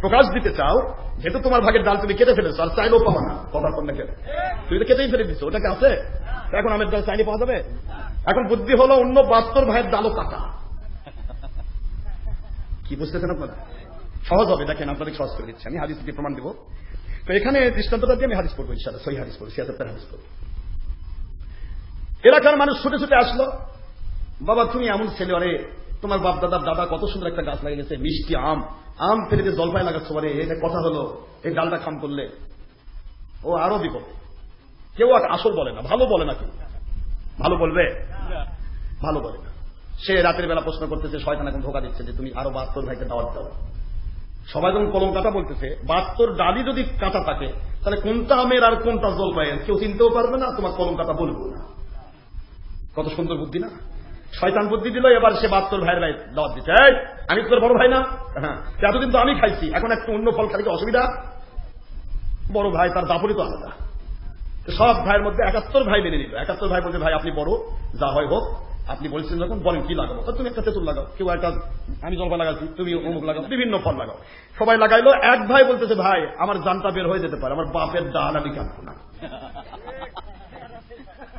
প্রকাশ দিতে চাও, যেহেতু তোমার ভাগের ডাল তুমি কেটে ফেলেছো, আর চাইলেও পাবো না, কথা কোন না কেটে, তুমি তো কেটেই ফেলে দিচ্ছ, ওটাকে আছে এখন আমের ডাল চাইলে পাওয়া যাবে? এখন বুদ্ধি হলো অন্য 72 ভাইয়ের ডালও কাটা। কি বুঝতেছেন আপনারা? সহজ হবে, দেখেন আপনাদের সহজ করে দিচ্ছি, আমি হাদিস থেকে প্রমাণ দিব। তো এখানে দৃষ্টান্তটা দিয়ে আমি হাদিস পড়বো, ইনশাআল্লাহ সহিহ হাদিস পড়বো, 76 হাদিস পড়বো। এলাকার মানুষ ছুটে ছুটে আসলো, বাবা তুমি এমন ছেলে, আরে তোমার বাপ দাদার দাদা কত সুন্দর একটা গাছ লাগিয়ে গেছে, মিষ্টি আম ফেলে দিয়ে জলপাই লাগাচ্ছ, আরে এটা কথা হলো, এই ডালটা খাম করলে ও আরো বিপদ। কেউ আসল বলে না, ভালো বলে না, কেউ ভালো বলবে, ভালো বলে না। সে রাতের বেলা প্রশ্ন করতেছে, শয়তান এখন ধোকা দিচ্ছে যে তুমি আরো 72 ভাইকে দাওয়াত দাও। সবাই যখন কলম কাটা বলতেছে, 72 ডালি যদি কাটা থাকে তাহলে কোনটা আমের আর কোনটা জলপাইয়ের কেউ চিনতেও পারবে না, তোমার কলম কাটা বলবো না। কত সুন্দর বুদ্ধি না? শয়তান বুদ্ধি দিল, এবার সে 72 ভাইয়ের ভাই দাওয়াত দিচ্ছে, আমি তোর বড় ভাই না? হ্যাঁ, এতদিন তো আমি খাইছি, এখন একটু অন্য ফল খালি অসুবিধা? বড় ভাই তার দাপড়ি তো আলাদা। সব ভাইয়ের মধ্যে 71 ভাই মেনে নিল। 71 ভাই বলছে, ভাই আপনি বড়, যা হয় হোক, আপনি বলছেন যখন বলেন কি লাগাবো, তুমি একটা তেঁতুল লাগাও, কেউ একটা, আমি জলপাই লাগাচ্ছি, তুমি অমুক লাগাও, বিভিন্ন ফল লাগাও। সবাই লাগাইলো। এক ভাই বলতেছে, ভাই আমার জানটা বের হয়ে যেতে পারে, আমার বাপের ডাল আমি কাটবো না।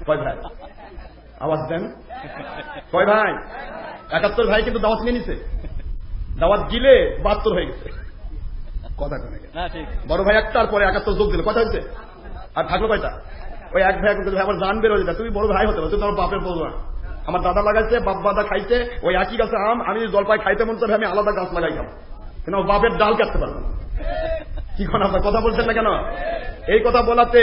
কয় ভাই? আওয়াজ দেন, কয় ভাই? 71 ভাই কিন্তু দাওয়াত নিয়ে নিছে, দাওয়াত গিলে 72 হয়ে গেছে। কথা কেন? বড় ভাই একটার পরে 71 যোগ দিল, কথা হচ্ছে, আর থাকলো কয়টা? ওই এক ভাই আমার জান বের হয়ে যেত, তুমি বড় ভাই হতে পারো, তুমি তোমার বাপের বড় না। আমার দাদা লাগাইছে, বাপ দাদা খাইছে, ওই একই গাছে আম, আমি জলপাই খাইতে মন চাবে আমি আলাদা গাছ লাগাই খাবো, কিন্তু আমার বাপের ডাল কাটতে পারবো না। কি কোন আপনার কথা বলছেন না কেন? এই কথা বলাতে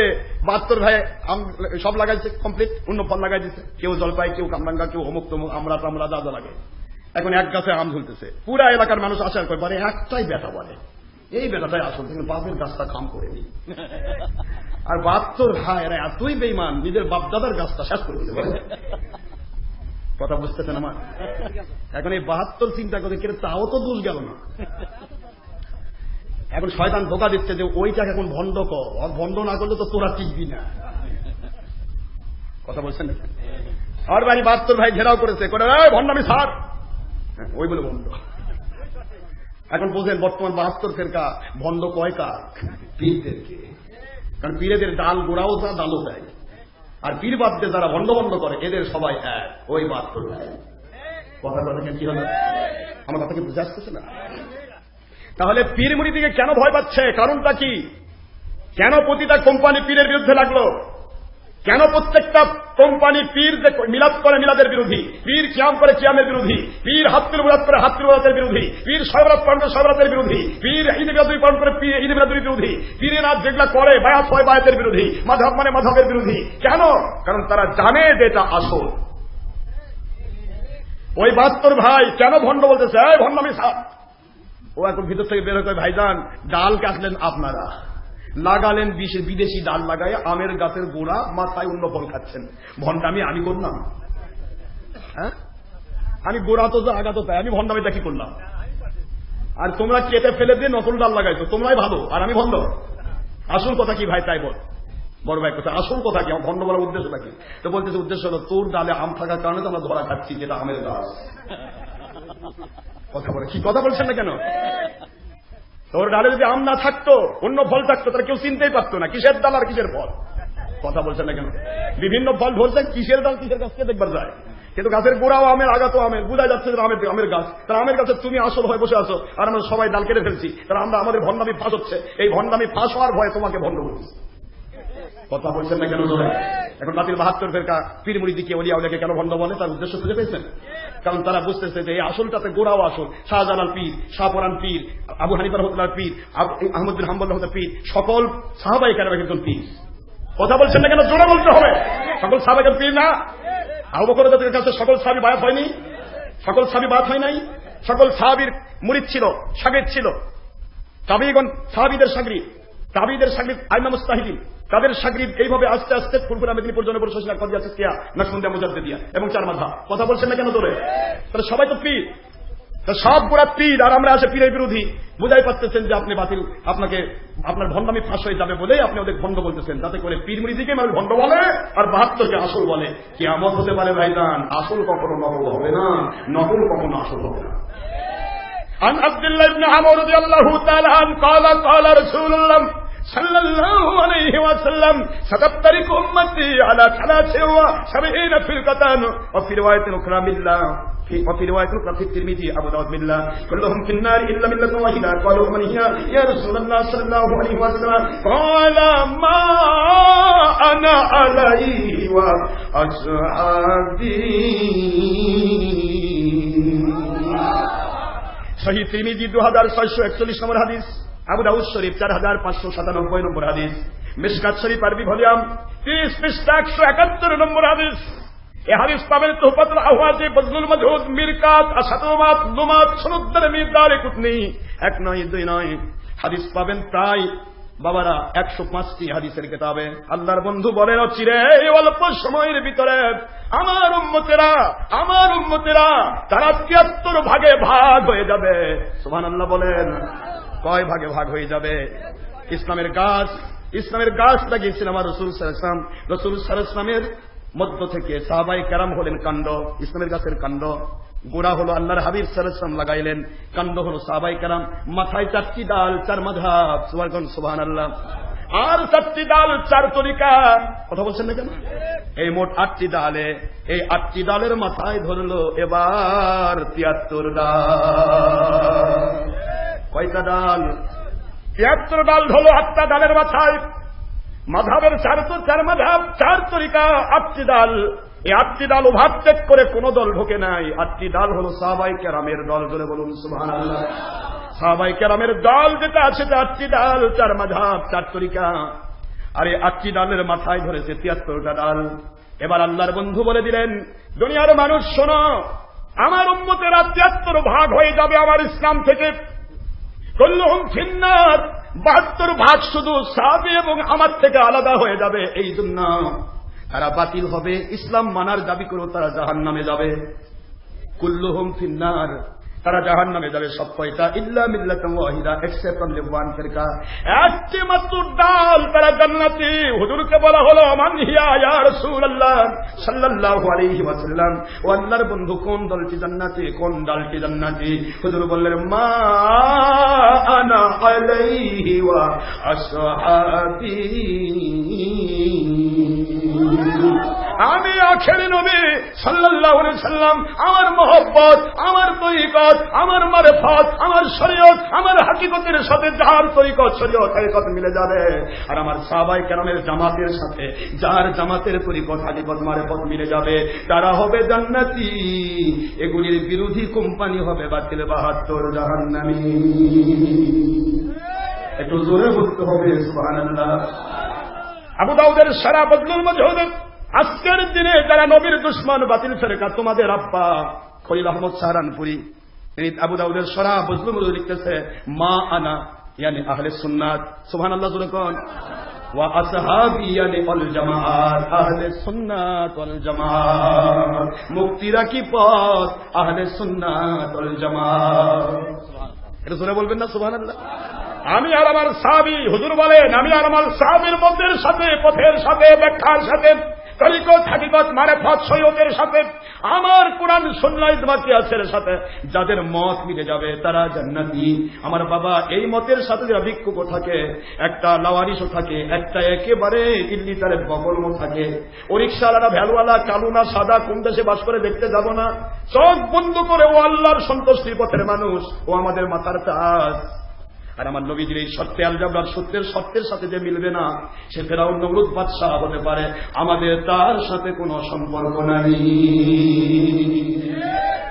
72 ভাই আম সব লাগাইছে, কমপ্লিট, অন্য ফল লাগাই দিচ্ছে, কেউ জলপাই, কেউ কামরাঙ্গা, কেউ অমুক তমুক, আমরা যা যা লাগে। এখন এক গাছে আম ঝুলতেছে, পুরা এলাকার মানুষ আসার করে বলে একটাই বেটা বলে, এই বেটাটাই আসল, কিন্তু বাপের গাছটা কাম করে নি। আর 72 ভাই এরা এতই বেইমান, নিজের বাপ দাদার গাছটা শেষ করে দিতে পারে। কথা বুঝতেছেন আমার? এখন এই 72 চিন্তা করে কেন, তাও তো দোষ গেল না। এখন শয়তান ধোকা দিচ্ছে যে ওইটাকে এখন ভণ্ড কর, ভণ্ড না করলে তো তোরা টিকবি না। কথা বলছেন না? আর বাড়ি 72 ভাই ঘেরাও করেছে, ভণ্ডামি ছাড়, ওই বলে ভণ্ড। এখন বোঝেন বর্তমান 72 ফেরকা ভণ্ড কয় কার? পীরদেরকে। কারণ পীরেদের ডাল গোড়াও যা, ডালও দেয়। আর পীর বাদতে যারা ভণ্ড করে এদের সবাই এক, ওই 72 ভাই। কথা বলেন কি হলো? আমার কথাকে বুঝে আসতেছে না? তাহলে পীর মুরিদিকে কেন ভয় পাচ্ছে? কারণটা কি? কেন প্রতিটা কোম্পানি পীরের বিরুদ্ধে লাগলো? কেন প্রত্যেকটা কোম্পানি পীর যে মিলাদ করে মিলাদের বিরোধী, পীর কিয়াম করে কিয়ামের বিরোধী, পীর হাত্তুল মুরাদ করে হাত্তুল মুরাদের বিরোধী, পীর সয়রাত পালন করে সয়রাতের বিরোধী, পীর ঈদ মিলাদুল পালন করে ঈদ মিলাদুল বিরোধী, পীরের রাত যেগুলা করে বায়াত হয় বায়াতের বিরোধী, মাযহাব মানে মাযহাবের বিরোধী? কেন? কারণ তারা জানে যে এটা আসল। ওই 72 ভাই কেন ভণ্ড বলতেছে, এই ভণ্ডামি ছাড়। ও এখন ভিতর থেকে বের হয়ে, ভাইজান ডাল কাটলেন আপনারা, লাগালেন বিদেশি ডাল লাগায় আমের গাছের গোড়া, মাথায় অন্য ফল খাচ্ছেন, ভণ্ডামি আমি করলাম? হ্যাঁ, আমি গোড়া তো যা আগা তো তাই, আমি ভণ্ডামিটা কি করলাম? আর তোমরা কেটে ফেলে দিয়ে নকল ডাল লাগাইছো, তোমরাই ভালো আর আমি ভণ্ড। আসল কথা কি ভাই তাই বল? বড় ভাই কথা, আসল কথা কি? আমার ভণ্ড বলার উদ্দেশ্যটা কি? তো বলতেছে উদ্দেশ্য হলো তোর ডালে আম থাকার কারণে তো আমরা ধরা খাচ্ছি, যেটা আমের গাছ। কথা বলে কি কথা বলছেন না কেন? তোর ডালে যদি আম না থাকতো, অন্য ফল থাকতো, তাহলে কেউ চিনতেই পারতো না কিসের ডাল আর কিসের ফল। কথা বলছেন না কেন? বিভিন্ন ফল ধরছেন, কিসের ডাল কিসের গাছকে দেখবার যায়। কিন্তু গাছের গোড়াও আমের, আগাতো আমের, বোঝা যাচ্ছে যে আমের গাছ। তার আমের গাছে তুমি আসল হয়ে বসে আছো, আর আমরা সবাই ডাল কেটে ফেলছি। তারা আমরা আমাদের ভণ্ডামি ফাঁস হচ্ছে, এই ভণ্ডামি ফাঁস হওয়ার ভয়ে তোমাকে ভণ্ড বলছি। কথা বলছেন না কেন ধরে? এখন বাতিল 72 ফেরকা পীর মুরিদিকে ওলিয়া উলিয়াকে কেন ভণ্ড বলে? তার উদ্দেশ্য খুঁজে পেয়েছেন? কারণ তারা বুঝতেছে যে এই আসলটাতে গোড়াও আসল। শাহজালাল পীর, শাহপরান পীর, আবু হানিফা রাহমাতুল্লাহ পীর, আহমদ বিন হাম্বল রাহমাতুল্লাহ পীর, সকল সাহাবায়ে কেরাম একজন পীর। কথা বলছেন না কেন? জোরে বলতে হবে। সকল সাহাবায়ে পীর না? আবু বকর রাদিয়াল্লাহু কাছে সকল সাহাবী বায়াত হয়নি? সকল সাহাবী বায়াত হয় নাই? সকল সাহাবীর মুরিদ ছিল, শাগির্দ ছিল। তাবিঈগণ সাহাবীদের শাগির্দ, তাবিঈদের শাগির্দ আইমা মুস্তাহিদিন, তাদের শাগির্দ এইভাবে আস্তে আস্তে ফুরফুরা মেদিনীপুর জনপদ শশীলা কদিয়া চিশতিয়া নাকশবন্দিয়া মুজাদ্দিদিয়া এবং চার মাযহাব। কথা বলছেন না কেন ধরে? তাহলে সবাই তো পীর, সব গোড়া পীর, আর আমরা আছে পীরের বিরোধী। বুঝাই পাচ্ছেন যে আপনি বাতিল, আপনাকে আপনার ভণ্ডামি ফাঁস হয়ে যাবে বলেই আপনি ওদের ভণ্ড বলতেছেন, যাতে করে পীর মুরিদিকে মানুষ ভণ্ড বলে আর 72কে আসল বলে। কিয়ামত হতে পারে ভাইজান, আসল কখনো নকল হবে না, নকল কখনো আসল হবে না। عن عبد الله بن عمرو رضي الله تعالى عنه قال قال رسول الله صلى الله عليه وسلم ستفترق أمتي على 73 فرقة وفي رواية أخرى بالله وفي رواية أخرى في الترمذي أبو داود بالله كلهم في النار إلا ملة واحدة قالوا من هي يا رسول الله صلى الله عليه وسلم قال ما أنا عليه وأصحابي সহিহ তিরমিজি 2641 নম্বর হাদিস, আবু দাউদ শরীফ 4597 নম্বর হাদিস, মিশকাত শরীফ আরবি ভলিউম 30 পৃষ্ঠা 171 নম্বর হাদিস। এই হাদিস পাবেন তুহফাতুল আহওয়াজে, বজলুল মাজহুদ, মিরকাত, আসাদুমাত, লুমাত, সুনুদ্দার মিরদারে কুতনি, এক নয় দুই নয়। হাদিস পাবেন প্রায় বাবারা 105টি হাদিসের কিতাবে। আল্লাহর বন্ধু বলেন অচিরে এই অল্প সময়ের ভিতরে আমার উম্মতেরা তারা 73 ভাগে ভাগ হয়ে যাবে। সুবহানাল্লাহ বলেন। কয় ভাগে ভাগ হয়ে যাবে? ইসলামের গাছ লাগিয়েছেন আমার রাসূল সাল্লাল্লাহু আলাইহি ওয়াসাল্লাম। রাসূল সাল্লাল্লাহু আলাইহি ওয়াসাল্লামের মধ্য থেকে সাহাবায়ে কেরাম হলেন কাণ্ড, ইসলামের গাছের কাণ্ড। গোড়া হলো আল্লাহর হাবিব সাল্লাল্লাহু আলাইহি ওয়াসাল্লাম লাগাইলেন, কাণ্ড হলো সাহাবায়ে কেরাম, মাথায় 4টি ডাল, 4 মাযহাব। সুবহানাল্লাহ। আর 4টি ডাল, 4 তরিকা। কথা বলছেন না কেন? এই মোট 8টি ডালে, এই 8টি ডালের মাথায় ধরলো এবার 73 ডাল। কয়টা ডাল? 73 ডাল হলো 8টা ডালের মাথায়। মাযহাবের 4 মাযহাব, 4 তরিকা, 8টি ডাল। এই 8টি ডাল ওভারটেক করে কোন দল ঢোকে নাই। 8টি ডাল হলো সাহাবায়ে কেরামের দল। জোরে বলুন সুবহানাল্লাহ। সাহাবায়ে কেরামের দল যেটা আছে, 8টি ডাল, 4 মাযহাব, 4 তরিকা। আর এই 8টি ডালের মাথায় ধরেছে 73টা ডাল। এবার আল্লাহর বন্ধু বলে দিলেন, দুনিয়ার মানুষ শোনো, আমার উম্মতেরা 73 ভাগ হয়ে যাবে আমার ইসলাম থেকে। কুল্লুহুম ফিন্নার, 72 ভাগ শুধু সাহাবী এবং আমার থেকে আলাদা হয়ে যাবে। এই জন্য তারা বাতিল হবে, ইসলাম মানার দাবি করে তারা জাহান্নামে যাবে। কুল্লুহুম ফিন্নার, তারা জাহান্নামে যাবে সব কয়টা, ইল্লা মিল্লাতান ওয়াহিদা, এক্সেপ্ট অনলি ওয়ান ফিরকা, একটি মাত্র ডাল তারা জান্নাতি। হুজুরকে বলা হলো মান হিয়া ইয়া রাসূলুল্লাহ সাল্লাল্লাহু আলাইহি ওয়াসাল্লাম, ও আল্লাহর বন্ধু কোন দলটি জান্নাতি, কোন ডালটি জান্নাতি? হুজুর বললেন মা আনা আলাইহি ওয়া আসহাবি, আমি আখেরি নবী সাল্লাল্লাহু আলাইহি ওয়াসাল্লাম, আমার মহব্বত, আমার তরিকত, আমার মারিফত, আমার শরীয়ত, আমার হাকিকতের সাথে যার তরিকত, শরীয়ত, হাকিকত মিলে যাবে, আর আমার সাহাবায়ে কেরামের জামাতের সাথে যার জামাতের তরিকত, হাকিকত, মারিফত মিলে যাবে, তারা হবে জান্নাতি। এগুলির বিরোধী কোম্পানি হবে বাতিল 72 জাহান্নামী। একটু জোরে বলতে হবে সুবহানাল্লাহ। আবু দাউদের সারা বদলুল মাজহুদ, আজকের দিনে যারা নবীর দুশমন বাতিল ফেরেকা, তোমাদের আব্বা খলিল আহমদ সাহারানপুরি, তিনি আবু দাউদের সরা বজলুল মাজহুদ লিখতেছে মা আনা ইয়ানি আহলে সুন্নাত, সুবহানাল্লাহ জোরে কোন, ওয়া আসহাবি ইয়ানি আল জামাআত, আহলে সুন্নাত ওয়াল জামাআত, মুক্তিরা কি পথ, আহলে সুন্নাত ওয়াল জামাআত। এটা জোরে বলবেন না সুবহানাল্লাহ। আমি আর আমার সাহাবী, হুজুর বলেন আমি আর আমার সাহাবীর মতের সাথে, পথের সাথে, ব্যাখ্যার সাথে তরিকত হাকিকত মারিফত শরীয়তের সাথে আমার কোরআন সুন্নাহ বাকিয়াতের সাথে যাদের মত মিলে যাবে তারা জান্নাতি। আমার বাবা এই মতের সাথে যারা ভিক্ষুক থাকে, একটা লাওয়ারিশও থাকে, একটা একেবারে ইল্লিতারের বগলও থাকে, ও রিকশাওয়ালারা ভ্যালওয়ালা কালু না সাদা কোন দেশে বাস করে দেখতে যাব না, চোখ বন্ধ করে ও আল্লাহর সন্তুষ্টির পথের মানুষ, ও আমাদের মাথার তাজ। আর আমার নবীজির এই সত্যে আলজাবরার সত্যের সত্যের সাথে যে মিলবে না, সে ফেরাউন নমরুদ বাদশাহ হতে পারে, আমাদের তার সাথে কোনো সম্পর্ক নাই।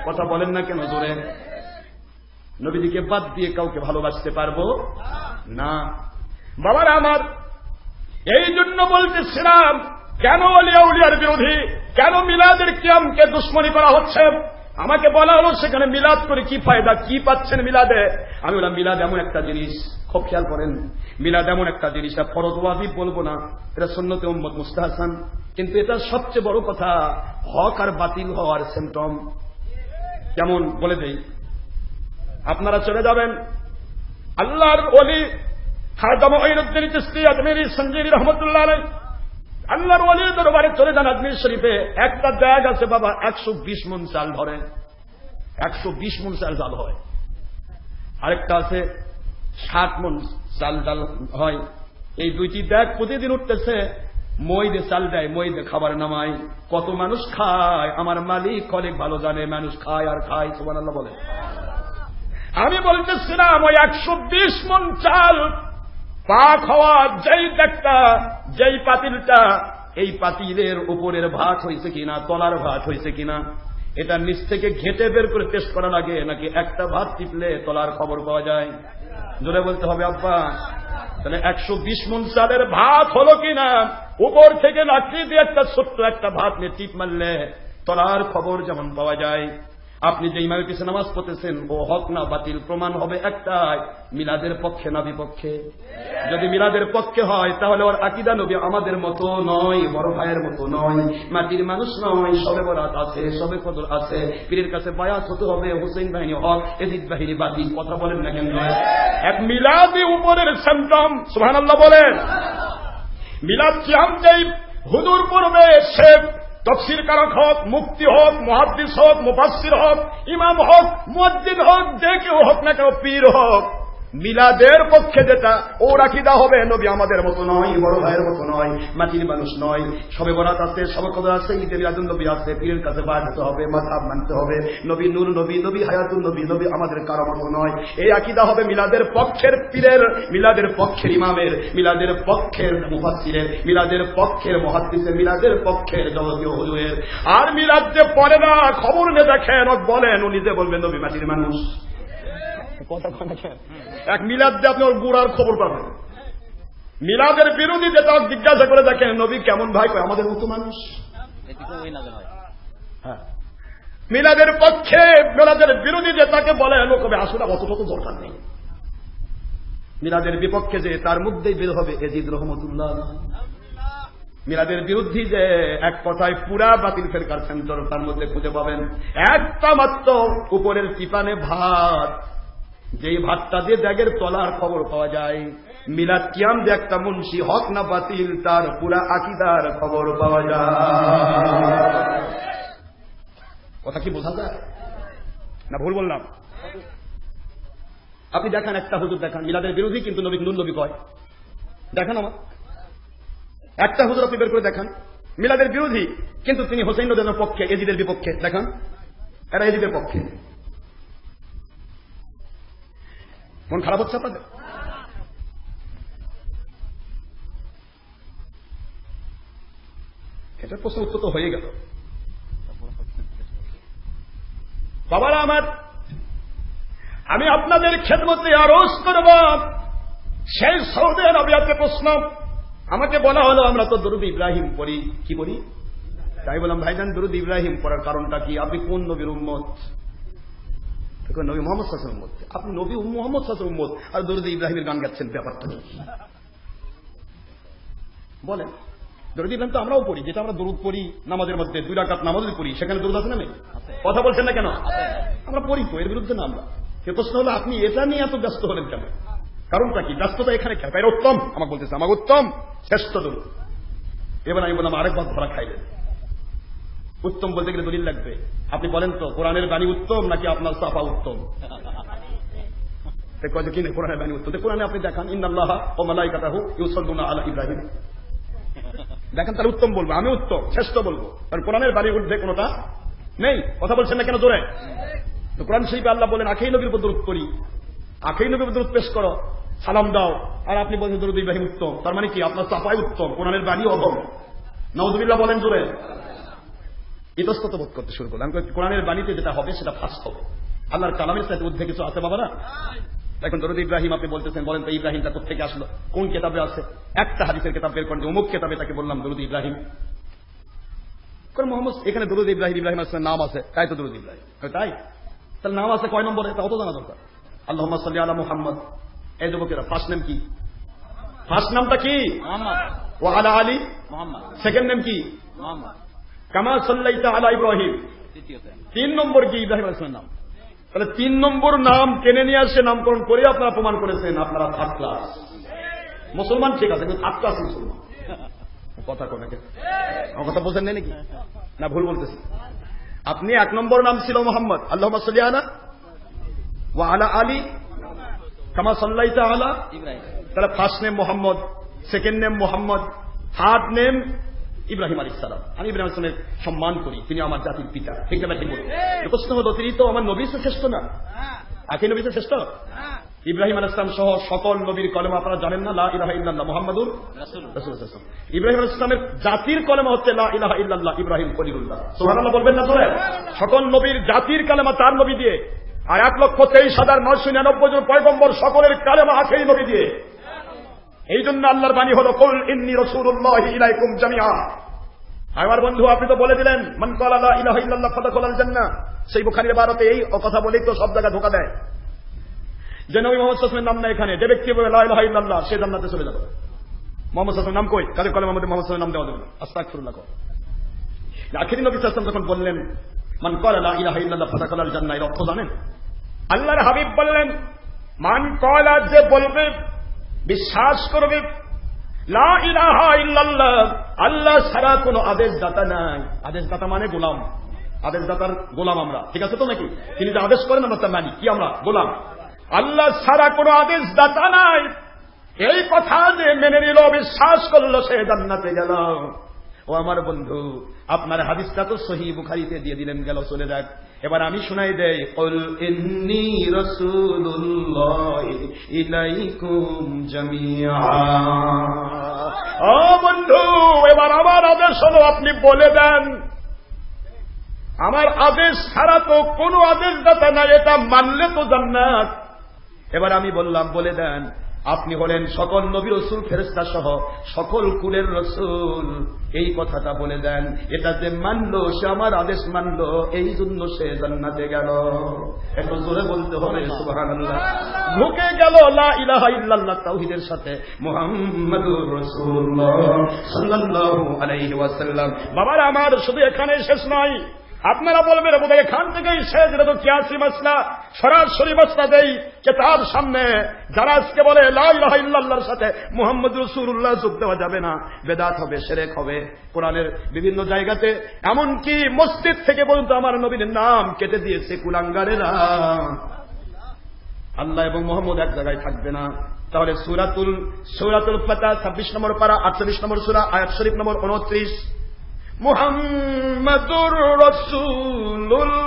কথা বলেন না কেন জোরে? নবীজিকে বাদ দিয়ে কাউকে ভালোবাসতে পারবো না। বাবারা আমার, এই জন্য বলতেছিলাম কেন আউলিয়া উলিয়ার বিরোধী, কেন মিলাদের কিয়ামকে দুশ্মনী করা হচ্ছে। আমাকে বলা হলো সেখানে মিলাদ করে কি ফায়দা, কি পাচ্ছেন মিলাদে। আমি বললাম মিলাদ এমন একটা জিনিস, খুব খেয়াল করেন, মিলাদ এমন একটা জিনিস, ফরজ ওয়াজিব বলবো না, এটা সুন্নতে উম্মত মুস্তাহসান, কিন্তু এটা সবচেয়ে বড় কথা হক আর বাতিল হওয়ার সিম্পটম। যেমন বলে দেই, আপনারা চলে যাবেন আল্লাহর ওলি খাজা মুঈনুদ্দিন চিশতি আজমেরী সঞ্জীবী রহমতুল্লাহ আলাইহি, আল্লাহর ওলির দরবারে চলে যান আজমির শরীফে। একটা ব্যাগ আছে বাবা, 120 মণ চাল ধরে, 120 মণ চাল ডাল হয়। আরেকটা আছে 60 মণ চাল ডাল হয়। এই দুইটি ব্যাগ প্রতিদিন উঠতেছে, মই দিয়ে চাল দেয়, মই দিয়ে খাবার নামায়। কত মানুষ খায় আমার মালিক অনেক ভালো জানে, মানুষ খায় আর খায়, সুবহানাল্লাহ বলে। আমি বলতেছিলাম ওই 120 মণ চাল পাক হওয়া যেই ব্যাগটা, যেই পাতিলটা, এই পাতিলের উপরের ভাত হয়েছে কিনা, তলার ভাত হয়েছে কিনা, এটা নিচ থেকে ঘেটে বের করে টেস্ট করা লাগে, নাকি একটা ভাত টিপলে তলার খবর পাওয়া যায়? জোরে বলতে হবে আব্বা। তাহলে 120 মণ চালের ভাত হলো কিনা, উপর থেকে লাঠি দিয়ে একটা ছোট্ট একটা ভাত নিয়ে টিপ মারলে তলার খবর যেমন পাওয়া যায়। আপনি যে ইমামের পিছনে নামাজ পড়তেছেন ও হক না বাতিল প্রমাণ হবে একটাই, মিলাদের পক্ষে না বিপক্ষে। যদি মিলাদের পক্ষে হয় তাহলে ওর আকীদা নবী আমাদের মতো নয়, বড় ভাইয়ের মতো নয়, মাটির মানুষ নয়, সবে বরাত আছে, সবে কদর আছে, পীরের কাছে বায়াত হতে হবে, হুসেইন বাহিনী হক, এজিদ বাহিনী বাতিল। কথা বলেন না কেন? এক মিলাদি উপরের সিম্পটম, সুবহানাল্লাহ বলেন। মিলাদ কিয়াম যেই হুজুর পড়বে, সে তফসির কারক হোক, মুফতি হোক, মুহাদ্দিস হোক, মুফাসসির হোক, ইমাম হোক, মুয়াজ্জিন হোক, যে কেউ হোক না কেন, পীর হোক, মিলাদের পক্ষে যেটা ওর আকীদা হবে নবী আমাদের মতো নয়, বড় ভাইয়ের মতো নয়, মাটির মানুষ নয়, সবে বরাত আছে, সবে কদর আছে, ঈদে মিলাদুন নবী আছে, পীরের কাছে বায়াত হতে হবে, মাযহাব মানতে হবে, নবী নূর নবী, নবী হায়াতুন নবী, নবী আমাদের কারো মতো নয়। এই আকীদা হবে মিলাদের পক্ষের পীরের, মিলাদের পক্ষের ইমামের, মিলাদের পক্ষের মুফাসসিরের, মিলাদের পক্ষের মুহাদ্দিসের, মিলাদের পক্ষের যাবতীয় হুজুরের। আর মিলাদ যে পড়ে না, খবর নিয়ে দেখেন, বলেন উনি যে বলবেন নবী মাটির মানুষ, এক মিলাদ দিয়ে আপনি ওর গুড়ার খবর পাবেন। মিলাদের বিরোধী যেটা জিজ্ঞাসা করে দেখেন নবী কেমন ভাই, আমাদের মতো মানুষ। মিলাদের পক্ষে, মিলাদের বিরোধী যে তাকে বলে কবে আসলে অতটুকু দরকার নেই। মিলাদের বিপক্ষে যে তার মধ্যেই বের হবে এজিদ রহমতুল্লাহ। মিলাদের বিরুদ্ধে যে এক কথায় পুরা বাতিল ফেরকার সেন্টার, তার মধ্যে খুঁজে পাবেন একটা মাত্র উপরের টিপানে ভাত, যেই ভাতটা দিয়ে ব্যাগের তলার খবর পাওয়া যায়। মিলাদ কিয়াম যে একটা মুন্সি, হক না বাতিল, তার পুরা আকীদার খবর পাওয়া যায়। কথা কি বোঝা যায় না? ভুল বললাম? আপনি দেখান একটা হুজুর দেখান মিলাদের বিরোধী কিন্তু নবী নূর নবী কয়, দেখান আমার একটা হুজুর আপনি বের করে দেখান মিলাদের বিরোধী কিন্তু তিনি হোসেইন নদের পক্ষে, এজিদের বিপক্ষে, দেখান এরা এজিদের পক্ষে। মন খারাপ হচ্ছে আপনাদের? এটার প্রশ্ন উত্তর তো হয়ে গেল। বাবারা আমার, আমি আপনাদের খেদমতে আরজ করব, সেই সৌদে নবিয়াতে প্রশ্ন আমাকে বলা হলো আমরা তো দরুদ ইব্রাহিম পড়ি, কি পড়ি? তাই বললাম ভাইজান দরুদ ইব্রাহিম পড়ার কারণটা কি? আপনি কোন নবীর উম্মত? নবী মোহাম্মদ সাল্লাল্লাহু আলাইহি ওয়াসাল্লামের উম্মত। আপনি নবী মুহাম্মদ সাল্লাল্লাহু আলাইহি ওয়াসাল্লামের উম্মত আর দরুদ ইব্রাহিমের গান গাচ্ছেন, ব্যাপারটা কি বলেন? দরুদ ইব্রাহিম তো আমরাও পড়ি, যেটা আমরা দরুদ পড়ি নামাজের মধ্যে, 2 রাকাত নামাজ পড়ি, সেখানে দরুদ আছে না নেই? কথা বলছেন না কেন? আমরা পড়ি তো, এর বিরুদ্ধে না আমরা। সে প্রশ্ন হলো আপনি এটা নিয়ে এত ব্যস্ত হলেন কেন? কারণটা কি? ব্যস্ততা এখানে কেন? এটা উত্তম, আমাকে বলতেছে আমাকে উত্তম শ্রেষ্ঠ দরুদ। এবার আমি বললাম আরেকবার ধরা খাইলেন। উত্তম বলতে গেলে দলিল লাগবে। আপনি বলেন তো কোরআনের বাণী উত্তম নাকি আপনার সাফা উত্তম? কিনে কোরআনের বাণী উত্তম। কোরআনে আপনি দেখান ইন্নাল্লাহা ওয়া মালাইকাতাহু ইউসাল্লুনা আলা ইব্রাহিম, দেখেন তাহলে উত্তম বলবো, আমি উত্তম শ্রেষ্ঠ বলবো। কারণ কোরআনের বাণীর ঊর্ধ্বে কোনোটা নেই। কথা বলছেন না কেন জোরে? তো কোরআন শরীফে আল্লাহ বলেন আখিই নবীর উপর দরুদ করি, আখিই নবীর উপর দরুদ পেশ করো, সালাম দাও, আর আপনি বলছেন দরুদ ইব্রাহিম উত্তম। তার মানে কি আপনার সাফাই উত্তম, কোরআনের বাণী অধম। নাউযুবিল্লাহ বলেন জোরে। ইতস্তত বোধ করতে শুরু করলাম। কোরআনের বাণীতে যেটা হবে সেটা ফার্স্ট হবে। আল্লাহর কালামের সাথে ঊর্ধ্বে কিছু আছে বাবা না? এখন দরুদ ইব্রাহিম আপনি বলতেছেন, বলেন তো ইব্রাহিমটা কোথেকে আসলো, কোন কিতাবে আছে? একটা হাদিসের কিতাব বের করেন, অমুক কিতাবে তাকে বললাম দরুদ ইব্রাহিম। মোহাম্মদ এখানে দরুদ ইব্রাহিম, ইব্রাহিম আসলে নাম আছে, তাই তো দরুদ ইব্রাহিম। তাই তাহলে নাম আছে কয় নম্বরে তা অত জানা দরকার। আল্লাহুম্মা সাল্লি আলা মুহাম্মদ, এই যুবকেরা ফার্স্ট নেম কি? ফার্স্ট নামটা কি? মুহাম্মদ। ওয়া আলা আলী মুহাম্মদ। সেকেন্ড নেম কি? মুহাম্মদ। কামা সাল্লাইতা আলা ইব্রাহিম, 3 নম্বর কি? ইব্রাহিম আলাইহিস নাম। তাহলে 3 নম্বর নাম টেনে নিয়ে আসে নামকরণ করে আপনারা প্রমাণ করেছেন আপনারা থার্ড ক্লাস মুসলমান। ঠিক আছে, কিন্তু থার্ড ক্লাস মুসলমান। কথা কোন আমার কথা বলছেন না নাকি? না ভুল বলতেছি? আপনি 1 নম্বর নাম ছিল মোহাম্মদ, আল্লাহুম্মা সাল্লি আলা ওয়া আলা আলী কামা সাল্লাইতা আলা ইব্রাহিম। তাহলে first name Mohammad, second name Mohammad, third name Ibrahim আলাইহিস সালাম। আমি ইব্রাহিম আলাইহিস সালামের সম্মান করি, তিনি আমার জাতির পিতা। ঠিক না? ঠিক বলুন। প্রশ্ন হলো তিনি তো আমার নবীর শ্রেষ্ঠ না? আখি নবীর শ্রেষ্ঠ? ইব্রাহিম আলাইহিস সালাম সহ সকল নবীর কলেমা আপনারা জানেন না? লা ইলাহা ইল্লাল্লাহ মুহাম্মাদুর রাসূলুল্লাহ। ইব্রাহিম আলাইহিস সালামের জাতির কলেমা হচ্ছে লা ইলাহা ইল্লাল্লাহ ইব্রাহিম খলিলুল্লাহ। সুবহানাল্লাহ বলবেন না জোরে? সকল নবীর জাতির কালেমা তার নবী দিয়ে, আর 1,23,999 জন পয়গম্বর সকলের কালেমা আখেরি নবী দিয়ে। এই জন্য আল্লাহর বাণী হলো কুল ইন্নী রাসূলুল্লাহি ইলাইকুম জামিআ। আমার বন্ধু আপনি তো বলে দিলেন মান ক্বালা লা ইলাহা ইল্লাল্লাহ ফাদাখালাল জান্নাহ। সেই বুখারীর ইবারতে এই কথা বলেই তো সব জায়গায় ধোঁকা দেয় যে নবী মুহাম্মদ সাল্লাল্লাহু আলাইহি ওয়াসাল্লামের নাম না এখানে, যে ব্যক্তি বলে লা ইলাহা ইল্লাল্লাহ সে জান্নাতে চলে যাবে। মুহাম্মদ সাল্লাল্লাহু আলাইহি ওয়াসাল্লামের নাম কই? কাদের কলেমার মধ্যে মুহাম্মদ সাল্লাল্লাহু আলাইহি ওয়াসাল্লামের নাম দেওয়া যাবে না। আস্তাগফিরুল্লাহ। আখিরি নবী সাল্লাল্লাহু আলাইহি ওয়াসাল্লাম যখন বললেন মান ক্বালা লা ইলাহা ইল্লাল্লাহ ফাদাখালাল জান্নাহ, এর অর্থ জানেন? আল্লাহর হাবিব বললেন মান ক্বালা, যে বলবে, বিশ্বাস করবে লা ইলাহা ইল্লাল্লাহ, আল্লাহ ছাড়া কোন আদেশদাতা নাই। আদেশদাতা মানে গোলাম, আদেশদাতার গোলাম আমরা। ঠিক আছে তো নাকি? তিনি যে আদেশ করেন আমরা তা মানি। কি আমরা? গোলাম। আল্লাহ ছাড়া কোন আদেশদাতা নাই, এই কথা যে মেনে নিল, বিশ্বাস করলো, সে জান্নাতে গেল। ও আমার বন্ধু, আপনার হাদিসটা তো সহিহ বুখারীতে দিয়ে দিলেন, গেল, চলে যাক। এবার আমি শুনাই দেই, কুল ইন্নী রাসূলুল্লাহি ইলাইকুম জামিআ। ও বন্ধু, এবার আমার আদেশ হলো আপনি বলে দেন, আমার আদেশ ছাড়া তো কোনো আদেশদাতা নাই, এটা মানলে তো জান্নাত। এবার আমি বললাম বলে দেন, আপনি হলেন সকল নবী রাসূল ফেরেশতা সহ সকল কুলের রাসূল, এই কথাটা বলে দেন। এটা যে মানলো, সে আমার আদেশ মানলো, এই জন্য সে জান্নাতে গেল। একটু জোরে বলতে হবে সুবহানাল্লাহ। ঢুকে গেল লা ইলাহা ইল্লাল্লাহ তাওহীদের সাথে, মুহাম্মাদুর রাসূলুল্লাহ সাল্লাল্লাহু আলাইহি ওয়াসাল্লাম। বাবারা আমার, শুধু এখানে শেষ নয়। আপনারা বলবেন বোধহয় এখান থেকেই শেষ, এটা তো কিয়াসি মাসলা, সরাসরি মাসলা দেই কিতাব সামনে। যারা আজকে বলে লা ইলাহা ইল্লাল্লাহর সাথে মুহাম্মদুর রাসূলুল্লাহ যোগ দেওয়া যাবে না, বেদাত হবে, শিরক হবে। কোরআনের বিভিন্ন জায়গাতে এমনকি মসজিদ থেকে পর্যন্ত আমার নবীর নাম কেটে দিয়েছে কুলাঙ্গারেরা। আল্লাহ এবং মুহাম্মদ এক জায়গায় থাকবে না। তাহলে সূরাতুল ফাতহ 26 নম্বর পারা 48 নম্বর সূরা, আয়াত শরীফ নম্বর 29, মুহাম্মাদুর রাসূলুল্লাহ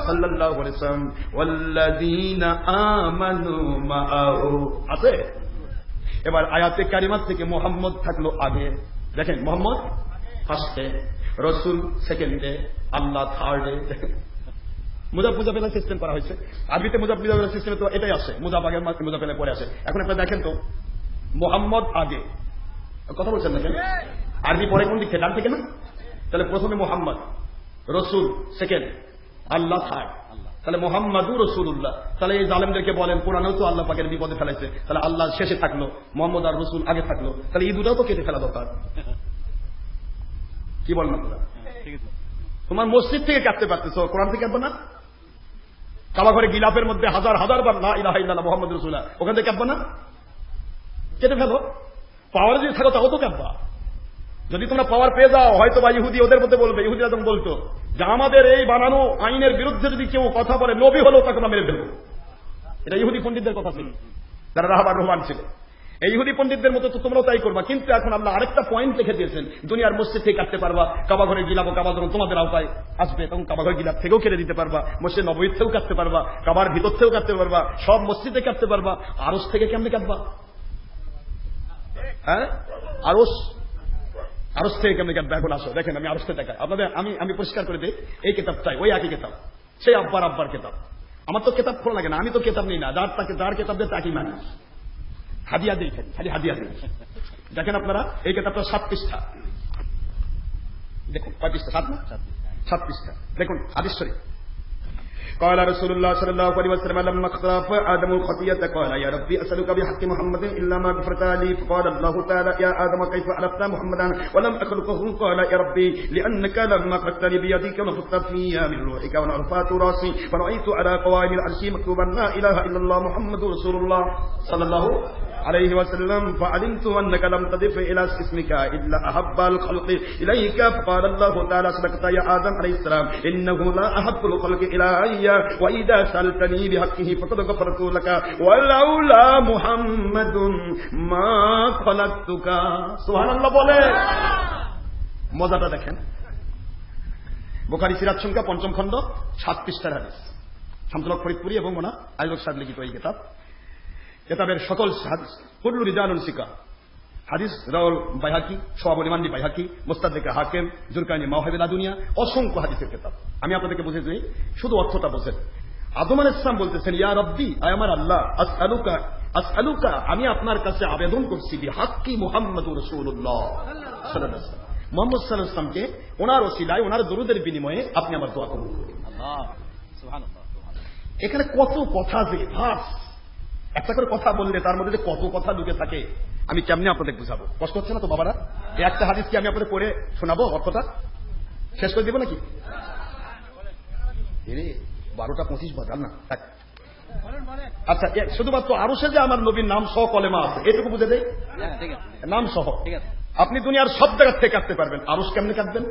সাল্লাল্লাহু আলাইহি ওয়াসাল্লাম ওয়াল্লাযীনা আমানু মাআহু আছে। এবার আয়াতে কারিমা থেকে মুহাম্মদ থাকলো আগে। দেখেন, মুহাম্মদ ফার্স্টে, রাসূল সেকেন্ডে, আল্লাহ থার্ডে। মুজাফফিলা সিস্টেম করা হয়েছে আরবিতে। মুজাফফিলা সিস্টেমে তো এটাই আসে, মুজাফফিলা মুজাফফিলা পরে আসে। এখন আপনারা দেখেন তো, মোহাম্মদ আগে, কথা বলছেন না কেন? আরবি পরে কোন দিক থেকে? ডান থেকে না? তাহলে প্রথমে মোহাম্মদ, রসুল সেকেন্ড, আল্লাহ থার্ড। তাহলে মোহাম্মদুর রাসূলুল্লাহ। তাহলে এই জালেমদেরকে বলেন কোরআনেও তো আল্লাহ পাকের বিপদে ফেলাইছে, তাহলে আল্লাহ শেষে থাকলো, মোহাম্মদ আর রসুল আগে থাকলো, তাহলে এই দুটাও তো কেটে ফেলা দরকার। কি বলেন আপনারা? তোমার মসজিদ থেকে কাটতে পারতেছ, কোরআন থেকে কাটবো না? কাবা ঘরে গিলাফের মধ্যে হাজার হাজার বার লা ইলাহা ইল্লাল্লাহ মুহাম্মাদুর রাসূলুল্লাহ, ওখান থেকে কাটবো না? কেটে ফেলো। পাওয়ার যদি থাকো তাও তো কাঁদবা। যদি তোমরা পাওয়ার পেয়ে যাও, হয়তো বা ইহুদি ওদের মধ্যে বলবে, ইহুদিরা যখন বলতো যে আমাদের এই বানানো আইনের বিরুদ্ধে যদি কেউ কথা বলে নবী হলেও তাকে আমরা মেরে ফেলবো। এটা ইহুদি পণ্ডিতদের কথা ছিল, যারা রাহাবার রহমান ছিল। এই ইহুদি পণ্ডিতদের মতো তো তোমরাও তাই করবা। কিন্তু এখন আল্লাহ আরেকটা পয়েন্ট লিখে দিয়েছেন, দুনিয়ার মসজিদ থেকে কাটতে পারবা, কাবা ঘরে গিলাবো, কাবা যখন তোমাদের আওতায় আসবে তখন কাবা ঘরে গিলাব থেকেও কেটে দিতে পারবা, মসজিদ নববীর থেকেও কাটতে পারবা, কাবার ভিতর থেকেও কাটতে পারবা, সব মসজিদে কাটতে পারবা। আরশ থেকে কেমনে কাটবা? হ্যাঁ, আরশ থেকে কেমনে কাটবে? এখন আসো দেখেন, আমি আরশ থেকে দেখাই আপনাদের। আমি পরিষ্কার করে দিই, এই কেতাবটাই ওই একই কেতাব, সেই আব্বার কেতাব। আমার তো কেতাব খোলা লাগে না, আমি তো কেতাব নিই না, যার কেতাব দিয়ে তাকেই মানি, হাদিয়া দিই, খালি হাদিয়া দিই। দেখেন আপনারা, এই কেতাবটা 7 পৃষ্ঠা। দেখুন কয় পৃষ্ঠা? 7 পৃষ্ঠা। দেখুন হাদিস শরীফ। قال رسول الله صلى الله عليه وسلم لما اختلف آدم الخطيئة قال يا ربي أسألك بحق محمد إلا ما غفرت لي فقال الله تعالى يا آدم كيف عرفت محمدا ولم أخلقه قال يا ربي لأنك لما خلقتني بيدك ونفخت في من روحك ورفعت راسي فرأيت على قوائم العرش مكتوبا لا إله إلا الله محمد رسول الله صلى الله عليه وسلم فعلمت أنك لم تضف إلى اسمك إلا أحب الخلق إليك فقال الله تعالى صدقت يا آدم عليه السلام إنه لا أحب الخلق إلي وإذا سألتني بحقه فقد غفرت لك ولولا محمد ما خلقتك سبحان الله বলে। মজাটা দেখেন, বুখারী সিরাত সংখ্যা 5ম খণ্ড 7 পৃষ্ঠার হাদিস, শামসুল ফরিদপুরি এবং মোনা আইয়ুব সাহেব লিখিত এই কেতাবের সকল হাদিস কুল্লু রিজালুন সিকা। হাদিস রাওয়াল বাইহাকি, শুআবুল ঈমান বাইহাকি, মুস্তাদরিক হাকিম, জুরকানি মাওয়াহিবুল দুনিয়া, অসংখ্য হাদিসের কেতাব। আমি আপনাদেরকে বুঝিয়ে দিই, শুধু অর্থটা বোঝেন। আদম আলাইহিস সালাম বলতেছেন ইয়া রব্বি, আয় আমার আল্লাহ, আসআলুকা আমি আপনার কাছে আবেদন করছি বিহাক্কি মুহাম্মাদুর রাসূলুল্লাহ সাল্লাল্লাহু আলাইহি ওয়াসাল্লাম, মুহাম্মদ সাল্লাল্লাহু আলাইহি ওয়াসাল্লামকে ওনার ওসিলায় ওনার দরুদের বিনিময়ে আপনি আমার দোয়া কবুল করুন। আল্লাহ সুবহানাল্লাহ। এখানে কত কথা যে ভাস, একটা করে কথা বললে তার মধ্যে যে কত কথা ঢুকে থাকে আমি কেমনে আপনাদের বুঝাবো? কষ্ট হচ্ছে না তো বাবারা? এই একটা হাদিস কি আমি আপনাদের পড়ে শোনাবো? অর্থটা শেষ করে দিব নাকি? 12:25 বাজার না। আচ্ছা, শুধুমাত্র আরশে যে আমার নবীর নাম সহ কলেমা আছে এটুকু বুঝে দেয়, নাম সহ। আপনি দুনিয়ার সব জায়গার থেকে কাটতে পারবেন, আরশ কেমনে কাটবেন?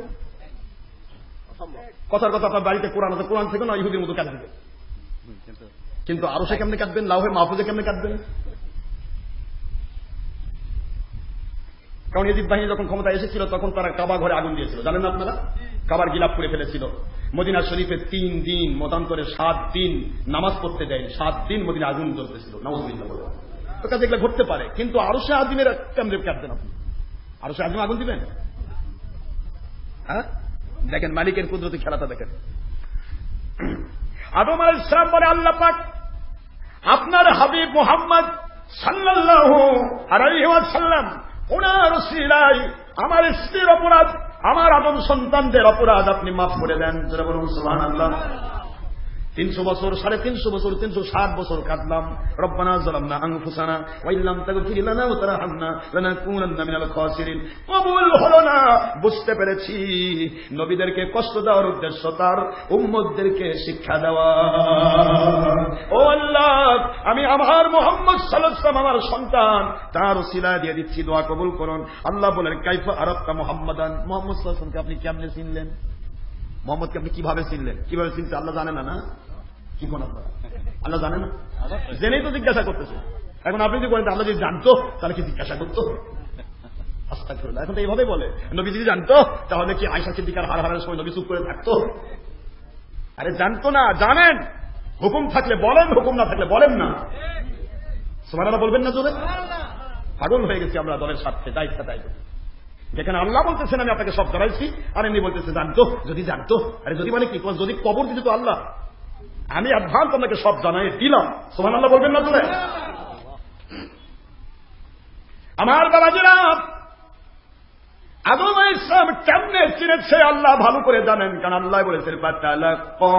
কথার কথা আপনার বাড়িতে কোরআন আছে, কোরআন থেকে না ইহুদির মতো কাট দিবেন। কিন্তু আরশে কেমনে কাটবেন? লাউহে মাহফুজে কেমনে কাটবেন? কারণ ইয়াজিদ বাহিনী যখন ক্ষমতা এসেছিল তখন তারা কাবা ঘরে আগুন দিয়েছিল, জানেন না আপনারা? কাবার গিলাপ করে ফেলেছিল। মদিনা শরীফে 3 দিন মতান্তরে 7 দিন নামাজ পড়তে দেয়নি, 7 দিন মদিনা আগুন জ্বলতেছিল। নাউযুবিল্লাহ। তো কাজে এগুলো ঘটতে পারে, কিন্তু আরশে আজিমের কেমনে কাটবেন আপনি? আরশে আজিম আগুন দিবেন? হ্যাঁ, দেখেন মালিকের কুদরতি খেলাটা দেখেন। আদম আলাইহিস সালাম বলে আল্লাহ পাক আপনার হাবিব মুহাম্মদ সাল্লাল্লাহু আলাইহি ওয়াসাল্লাম ওনার ওসিলায় আমার স্ত্রীর অপরাধ, আমার আদম সন্তানদের অপরাধ আপনি মাফ করে দেন। যারা বলুন সুবহানাল্লাহ। 300 বছর, 350 বছর, 360 বছর কাটলাম। রব্বানা যালামনা আনফুসানা ওয়া ইল্লাম তাগফির লানা ওয়া তারহামনা লানাকুনান্না মিনাল খাসিরিন। কবুল হলো না, বুঝতে পেরেছি নবীদেরকে কষ্ট দেওয়ার উদ্দেশ্য তার উম্মতদেরকে শিক্ষা দেওয়া। ও আল্লাহ, আমি আমার মুহাম্মদ সাল্লাল্লাহু আলাইহি ওয়াসাল্লাম আমার সন্তান, তার ওসিলা দিয়ে দিচ্ছি, দোয়া কবুল করুন। আল্লাহ বলেন কাইফা আরাফতা মুহাম্মাদান, মুহাম্মদ সাল্লাল্লাহু আলাইহি ওয়াসাল্লামকে আপনি কেমনে চিনলেন? মোহাম্মদকে আপনি কিভাবে চিনলেন? কিভাবে চিনতে আল্লাহ জানে না? না কি কোন আপনারা আল্লাহ জানে না? জেনেই তো জিজ্ঞাসা করতেছে। এখন আপনি যদি বলেন আল্লাহ যদি জানতো তাহলে কি জিজ্ঞাসা করতো? আস্তাগফিরুল্লাহ। এখন তো এইভাবে বলে নবী যদি জানতো তাহলে কি আয়েশা সিদ্দিকার হারানোর সময় নবী চুপ করে থাকতো? আরে জানতো না, জানেন। হুকুম থাকলে বলেন, হুকুম না থাকলে বলেন না। সুবহানাল্লাহ বলবেন না জোরে? পাগল হয়ে গেছি আমরা দলের স্বার্থে, যা ইচ্ছা তাই করি। যেখানে আল্লাহ বলতেছেন আমি আপনাকে সব জানাইছি, আর এমনি বলতেছে জানতো, যদি জানতো। আরে যদি মানে কি, যদি কবর দিতে তো আল্লাহ, আমি অ্যাডভান্স আপনাকে সব জানাই দিলাম। সুবহানাল্লাহ বলবেন না জোরে? আমার বাবাজিরা, আদম আলাইহিস সালাম কেমনে চিনেছে আল্লাহ ভালো করে জানেন, কারণ আল্লাহ বলেছেন ফাতালাক্কা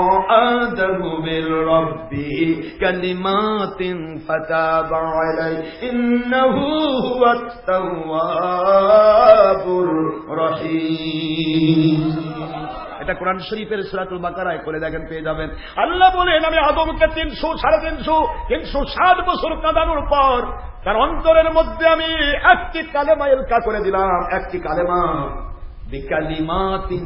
আদামু মির রাব্বিহি কালিমাতিন ফাতাবা আলাইহি ইন্নাহু হুয়াত তাওয়াবুর রহিম। এটা কোরআন শরীফের সূরাতুল বাকারায় করে দেখেন, পেয়ে যাবেন। আল্লাহ বলেন, আমি আদমকে 300-350 বছর কাঁদানোর পর তার অন্তরের মধ্যে আমি একটি কালেমা ইলকা করে দিলাম, একটি কালেমা বিকালিমাতিন।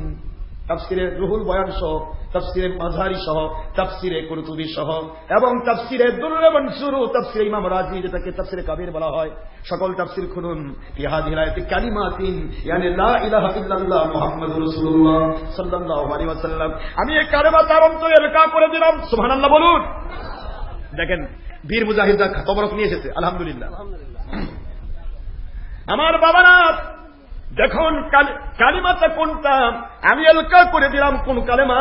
তাফসিরে রুহুল বয়ান সহ, তাফসিরে মাযহারি সহ, তাফসিরে কুরতুবী সহ এবং তাফসিরে দুররে মনসুর, তাফসিরে ইমাম রাজি যেটাকে তাফসিরে কাবির বলা হয়, সকল তাফসির খুলুন। ফি হাযিহিল আয়াতি কালিমাতিন ইয়ানি লা ইলাহা ইল্লাল্লাহ মুহাম্মাদুর রাসূলুল্লাহ সাল্লাল্লাহু আলাইহি ওয়াসাল্লাম। আমি এই কালেমা তার অন্তরে ইলকা করে দিলাম। সুবহানাল্লাহ বলুন। দেখেন বীর মুজাহিদরা তবরক নিয়ে এসেছে, আলহামদুলিল্লাহ। আমার বাবারা দেখুন কালিমাটা কোনটা, আমি এলকা করে দিলাম কোন কালেমা,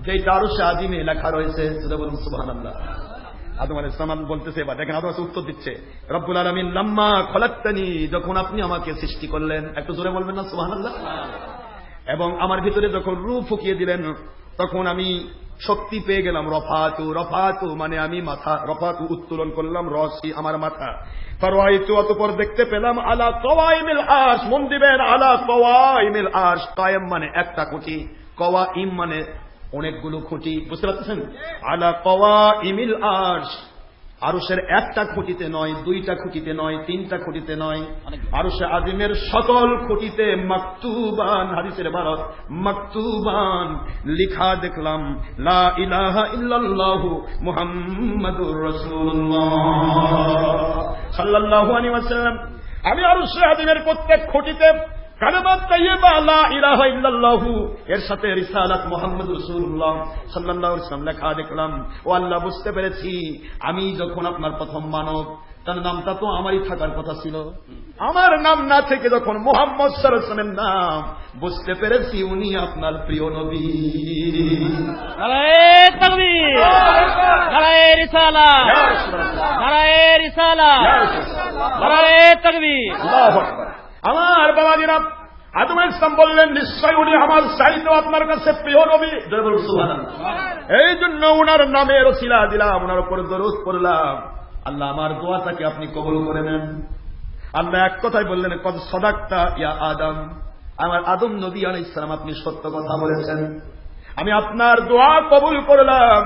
যেটা আরশে আজিমে লেখা রয়েছে। সেটা বলুন সুবহানাল্লাহ। আদম আলাইহিস সালাম বলতেছে, এবার দেখেন আদম উত্তর দিচ্ছে, রব্বুল আলামিন লাম্মা খলাকতানি, যখন আপনি আমাকে সৃষ্টি করলেন, একটু জোরে বলবেন না সুবহানাল্লাহ। এবং আমার ভিতরে যখন রূহ ফুকিয়ে দিলেন, তখন আমি শক্তি পেয়ে গেলাম। রফাতু মানে আমি মাথা, রফাতু উত্তোলন করলাম, রসি আমার মাথা। ফারাইতু, অতঃপর দেখতে পেলাম, আলা কওয়াইমিল আরশ, মন দিবেন, আলা কওয়াইমিল আরশ। কায়েম মানে একটা খুঁটি, কওয়াইম মানে অনেকগুলো খুঁটি, বুঝতে পারছেন? আলা কওয়াইমিল আরশ, আরশের একটা খুঁটিতে নয়, দুইটা খুঁটিতে নয়, তিনটা খুঁটিতে নয়, আরশে আজিমের সকল খুঁটিতে মাকতুবান, হাদিসের ইবারত মাকতুবান, লিখা দেখলাম, লা ইলাহা ইল্লাল্লাহু মুহাম্মাদুর রাসূলুল্লাহ সাল্লাল্লাহু আলাইহি ওয়াসাল্লাম। আমি আরশে আজিমের প্রত্যেক খুঁটিতে কালেমা তাইয়্যিবা লা ইলাহা ইল্লাল্লাহু, এর সাথে রিসালাত মুহাম্মদুর রাসূলুল্লাহ সাল্লাল্লাহু আলাইহি ওয়াসাল্লাম লেখা দেখলাম। ও আল্লাহ, বুঝতে পেরেছি আমি যখন আপনার প্রথম মানব, তার নামটা তো আমারই থাকার কথা ছিল। আমার নাম না থেকে যখন মুহাম্মদ সাল্লাল্লাহু আলাইহি ওয়াসাল্লামের নাম, বুঝতে পেরেছি উনি আপনার প্রিয় নবী। নারায়ে তাকবীর, নারায়ে রিসালাত, নারায়ে রিসালাত, নারায়ে তাকবীর, আল্লাহু আকবার। আমার বাবাজিরা, আদম আলাইহিস সালাম বললেন, নিশ্চয় উনি আমার চাইতেও আপনার কাছে প্রিয় নবী। এই জন্য উনার নামে রসিলা দিলাম, উনার উপর দরুদ পড়লাম। আল্লাহ আমার দোয়াটাকে আপনি কবুল করে নেন। আল্লাহ এক কথাই বললেন, কদ সাদাকতা ইয়া আদম, আমার আদম নবী আলাইহিস সালাম, আপনি সত্য কথা বলেছেন, আমি আপনার দোয়া কবুল করলাম।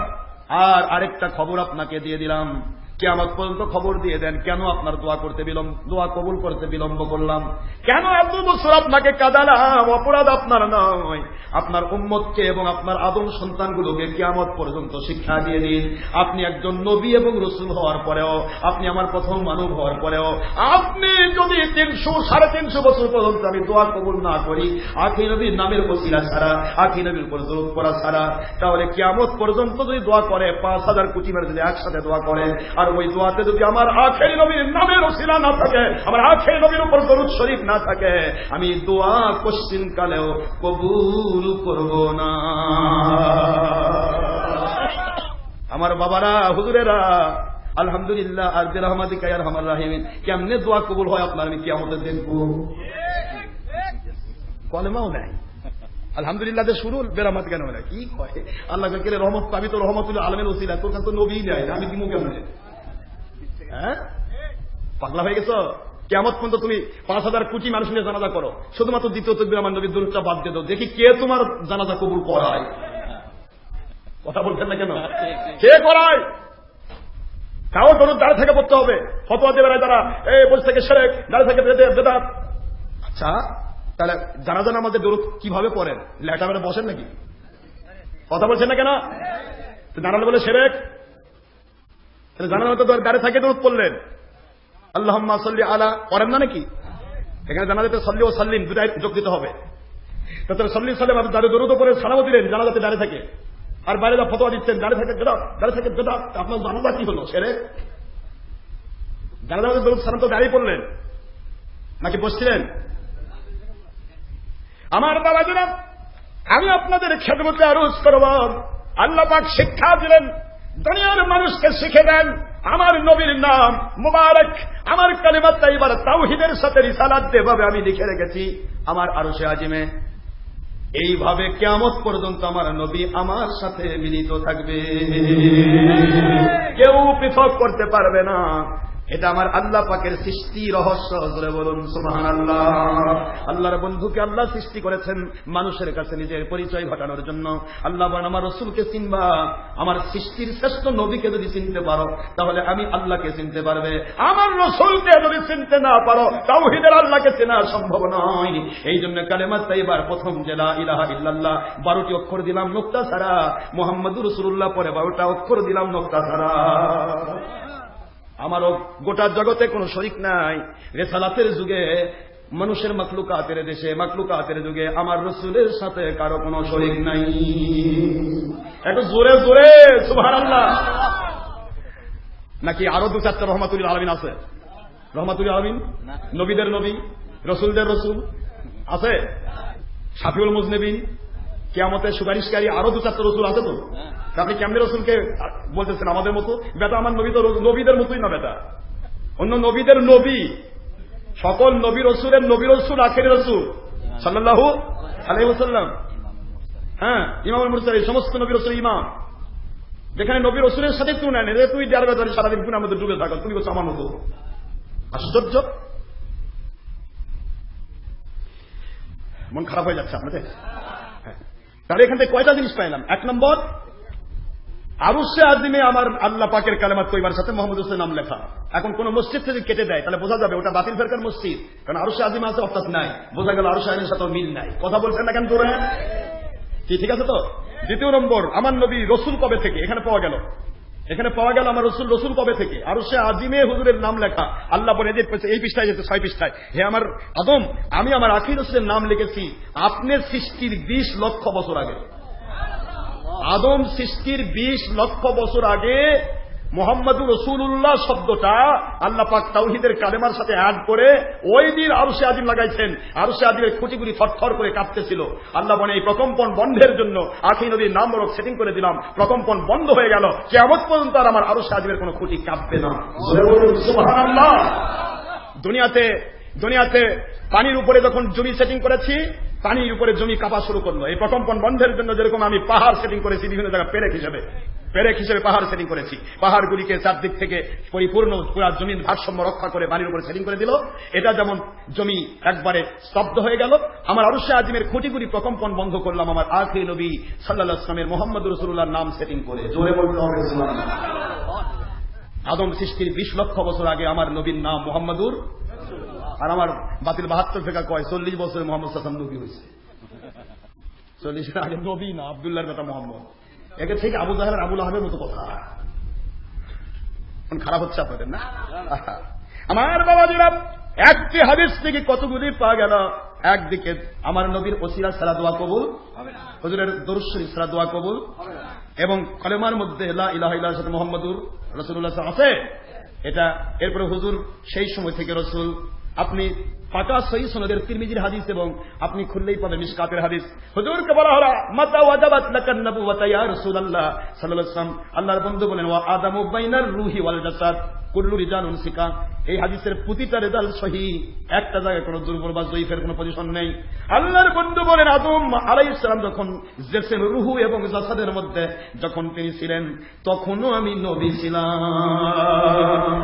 আর আরেকটা খবর আপনাকে দিয়ে দিলাম, কিয়ামত পর্যন্ত খবর দিয়ে দেন, কেন আপনার দোয়া কবুল করতে বিলম্ব করলাম, কেন এত বছর আপনাকে কাঁদালাম। অপরাধ আপনার নয়, আপনার উম্মতকে এবং আপনার আদম সন্তানগুলোকে কিয়ামত পর্যন্ত শিক্ষা দিয়ে দিন। আপনি একজন নবী এবং রাসূল হওয়ার পরেও, আপনি আমার প্রথম মানব হওয়ার পরেও, আপনি যদি 300-350 বছর পর্যন্ত আমি দোয়া কবুল না করি, আখি নবীর নামের ওসিলা ছাড়া, আখি নবীর উপর দরুদ পড়া ছাড়া, তাহলে কিয়ামত পর্যন্ত যদি দোয়া করে 5000 কোটি বার যদি একসাথে দোয়া করে, আর ওই দোয়াতে যদি আমার আখেরি নবীর নামের ওসিলা না থাকে, আমার আখেরি নবীর উপর দরুদ শরীফ না থাকে, আমি দোয়া কোশ্চিন কালেও কবুল করব না। আমার বাবারা, হুজুরেরা, আলহামদুলিল্লাহ, আর বিরহমাতিকা ইয়া আরহামার রাহিমিন, কেমনে দোয়া কবুল হয় আপনার আমি কিয়ামতে দেখব। কলেমাও নাই, আলহামদুলিল্লাহ শুরু, বেরামাতিকা নয়, কি কয় আল্লাহ কে রহমত, আমি তো রহমতুল আলমের ওসিলা, তোর কাছে তো নবী নাই, আমি দিমু কেমনে? হ্যাঁ, পাগলা হয়ে গেছো? কিয়ামত পর্যন্ত তুমি 5000 কোটি মানুষ নিয়ে জানাজা করো, শুধুমাত্র দ্বিতীয় তাকবীর আমার নবীর দরুদটা বাদ দিয়ে দাও, দেখি কে তোমার জানাজা কবুল করায়। কথা বলছেন না কেন? কে করায়? কারো দরুদ দাঁড়িয়ে থেকে পড়তে হবে, ফতোয়া দেবে তারা, এই বসে থেকে শিরক, দাঁড়িয়ে থেকে বেদাত। আচ্ছা, তাহলে জানাজা নামাজের দরুদ কিভাবে পড়েন? লেটা মেরে বসেন নাকি? কথা বলছেন না কেন? দাঁড়ালে বলে শিরক, জানানো তো দাঁড়িয়ে থাকে দরুদ পড়লেন, আল্লাহুম্মা সাল্লি আলা, পড়েন না নাকি? এখানে জানাজাতে সাল্লি ও সাল্লিম দুটাই যোগ দিতে হবে। তাহলে সাল্লি সাল্লাম আপনি দাঁড়িয়ে দরুদ পড়ে সালামও দিলেন, জানাজাতে দাঁড়িয়ে থাকে, আর বাইরে যা ফতোয়া দিচ্ছেন দাঁড়িয়ে থাকে বেদাত, দাঁড়িয়ে থাকে বেদাত। আপনার জানাজা কি হলো? শিরক। জানাজাতে দরুদ সালাম তো দাঁড়িয়ে পড়লেন নাকি বসছিলেন? আমার বাবাজিরা, আমি আপনাদের খেদমতে আরজ করব, আল্লাহ পাক শিক্ষা দিলেন, দুনিয়ার মানুষকে শিখে দেন আমার নবীর নাম মুবারক, আমার কালিমা তাইয়্যিবা তাওহীদের সাথে রিসালাত যেভাবে আমি লিখে রেখেছি আমার আরশে আজিমে, এইভাবে কিয়ামত পর্যন্ত আমার নবী আমার সাথে মিলিত থাকবে, কেউ পৃথক করতে পারবে না, এটা আমার আল্লাহ পাকের সৃষ্টি রহস্য। জোরে বলুন সুবহানাল্লাহ। আল্লাহর বন্ধুকে আল্লাহ সৃষ্টি করেছেন মানুষের কাছে নিজের পরিচয় ঘটানোর জন্য। আল্লাহ বলেন আমার রাসূলকে চিনবা, আমার সৃষ্টির শ্রেষ্ঠ নবীকে যদি চিনতে পারো তাহলে আমি আল্লাহকে চিনতে পারবে। আমার রাসূলকে যদি চিনতে না পারো তাওহীদের আল্লাহকে চেনা সম্ভব নয়। এই জন্য কালেমা তাইয়্যিবার প্রথম যে লা ইলাহা ইল্লাল্লাহ 12টি অক্ষর দিলাম নোক্তা ছাড়া, মুহাম্মাদুর রাসূলুল্লাহ পরে 12টা অক্ষর দিলাম নোক্তা ছাড়া। আমারও গোটা জগতে কোনো শরীক নাই। রিসালাতের যুগে মানুষের মাখলুকাতের দেশে মাখলুকাতের যুগে আমার রাসূলের সাথে কারো কোনো শরীক নাই। একটু জোরে জোরে সুবহানাল্লাহ। নাকি আরো 2-4টা রহমাতুল আলামিন আছে? রহমাতুল আলামিন নবীদের নবী, রাসূলদের রাসূল আছে, শাফিউল মুজনিবিন, কিয়ামতের সুপারিশকারী আরো 2-4টা রাসূল আছে। তো আপনি কেমনে রাসূলকে বলতেছেন আমাদের মতো? বেটা আমার নবী তো নবীদের মতোই না বেটা, অন্য নবীদের নবী, সকল নবী রাসূলের নবী রাসূল আখিরি রাসূল সাল্লাল্লাহু আলাইহি ওয়াসাল্লাম। হ্যাঁ, ইমামুল মুরসালিন, সমস্ত নবী রাসূল ইমাম। যেখানে নবী রাসূলের সাথে তুলনা নেই, তুই দেড় বেতারে সারাদিন গুনার মধ্যে ডুবে থাকো, তুমি বলছো আমার মতো। আশ্চর্য, মন খারাপ হয়ে যাচ্ছে আপনাদের। তাহলে এখান থেকে কয়টা জিনিস পাইলাম? 1 নম্বর, আরশে আজিমে আমার আল্লাহ পাকের কালেমাত তৈবার সাথে মুহাম্মদ রাসূলের নাম লেখা। এখন কোন মসজিদ থেকে কেটে দেয় তাহলে বোঝা যাবে ওটা বাতিল ফেরকার মসজিদ, কারণ আরশে আজিমে আছে অর্থাৎ নাই, বোঝা গেল আরশে আজিমের সাথে মিল নাই। কথা বলছেন না কেন তোরা? ঠিক আছে তো? 2 নম্বর, আমার নবী রসুল কবে থেকে এখানে পাওয়া গেল? এখানে পাওয়া গেল আমার রসুল কবে থেকে? আরশে আজিমে হুজুরের নাম লেখা। আল্লাহ বলে এই পৃষ্ঠায় যেতে 6 পৃষ্ঠায়, হে আমার আদম, আমি আমার আখির রসুলের নাম লিখেছি আপনার সৃষ্টির 20 লক্ষ বছর আগে। আদম সৃষ্টির 20 লক্ষ বছর আগে মুহাম্মাদুর রাসূলুল্লাহ শব্দটা আল্লাহ পাক তাওহীদের কালেমার সাথে অ্যাড করে ওই দিন আরশে আজিম লাগাইছেন। আরশে আজিমের খুঁটিগুলি থরথর করে কাঁপতেছিল। আল্লাহ বলে এই প্রকম্পন বন্ধের জন্য আখির নবীর নাম বরক সেটিং করে দিলাম, প্রকম্পন বন্ধ হয়ে গেল, কিয়ামত পর্যন্ত আর আমার আরশে আজিমের কোনো খুঁটি কাঁপবে না। সুবহানাল্লাহ। দুনিয়াতে পানির উপরে যখন জমি সেটিং করেছি, পানির উপরে জমি কাঁপা শুরু করলো। এই প্রকম্পন বন্ধের জন্য যেরকম আমি পাহাড় সেটিং করেছি, বিভিন্ন জায়গায় পেরেক হিসেবে পাহাড় সেটিং করেছি, পাহাড়গুলিকে চারদিক থেকে পরিপূর্ণ পুরা জমির ভারসাম্য রক্ষা করে পানির উপরে সেটিং করে দিল। এটা যেমন জমি একবারে স্তব্ধ হয়ে গেল, আমার আরশে আজিমের খুঁটিগুলি প্রকম্পন বন্ধ করলাম আমার আখির নবী সাল্লাল্লাহু আলাইহি ওয়াসাল্লামের মুহাম্মদুর রাসূলুল্লাহর নাম সেটিং করে। জোরে বলতে হবে সুবহানাল্লাহ। আদম সৃষ্টির 20 লক্ষ বছর আগে আমার নবীর নাম মুহাম্মদুর, আর আমার বাতিল 72 থেকে কয় 40 বছরে মোহাম্মদ সাল্লাল্লাহু আলাইহি ওয়াসাল্লাম নবী হয়েছে। 40 আগে নবী না, আব্দুল্লাহর কথা মোহাম্মদ। একে থেকে আবু জাহেল আবুল আহাবের মতো কথা। খারাপ হচ্ছে আপনাদের না? আমার বাবাজিরা, একটি হাদিস থেকে কতগুলি পাওয়া গেল। একদিকে আমার নবীর ওসিলা ছাড়া দোয়া কবুল, হুজুরের দরুদ শরীফ ছাড়া দোয়া কবুল, এবং কলেমার মধ্যে লা ইলাহা ইল্লাল্লাহ সাথে মুহাম্মাদুর রাসূলুল্লাহ আছে। এটা এরপরে হুজুর সেই সময় থেকে রাসূল, আপনি পাকা সহিহ সনদের তিরমিজির হাদিস এবং আপনি খুললেই পাবেন মিশকাতের হাদিস। হুজুরকে বলা হলো মাতা ওয়াজাবাত লাকান নবুওয়াতা ইয়া রাসূলুল্লাহ সাল্লাল্লাহু আলাইহি ওয়াসাল্লাম। আল্লাহর বন্ধু বলেন ওয়া আদামু বাইনার রূহি ওয়াল জাসাদ কুল্লু রিজালুন সিকা। এই হাদিসের প্রতিটা রেজাল্ট সহিহ, একটা জায়গায় কোনো দুর্বল বা যঈফের কোনো পজিশন নেই। আল্লাহর বন্ধু বলেন আদম আলাইহিস সালাম যখন জিসম রূহ এবং জাসাদের মধ্যে যখন তিনি ছিলেন তখনও আমি নবী ছিলাম।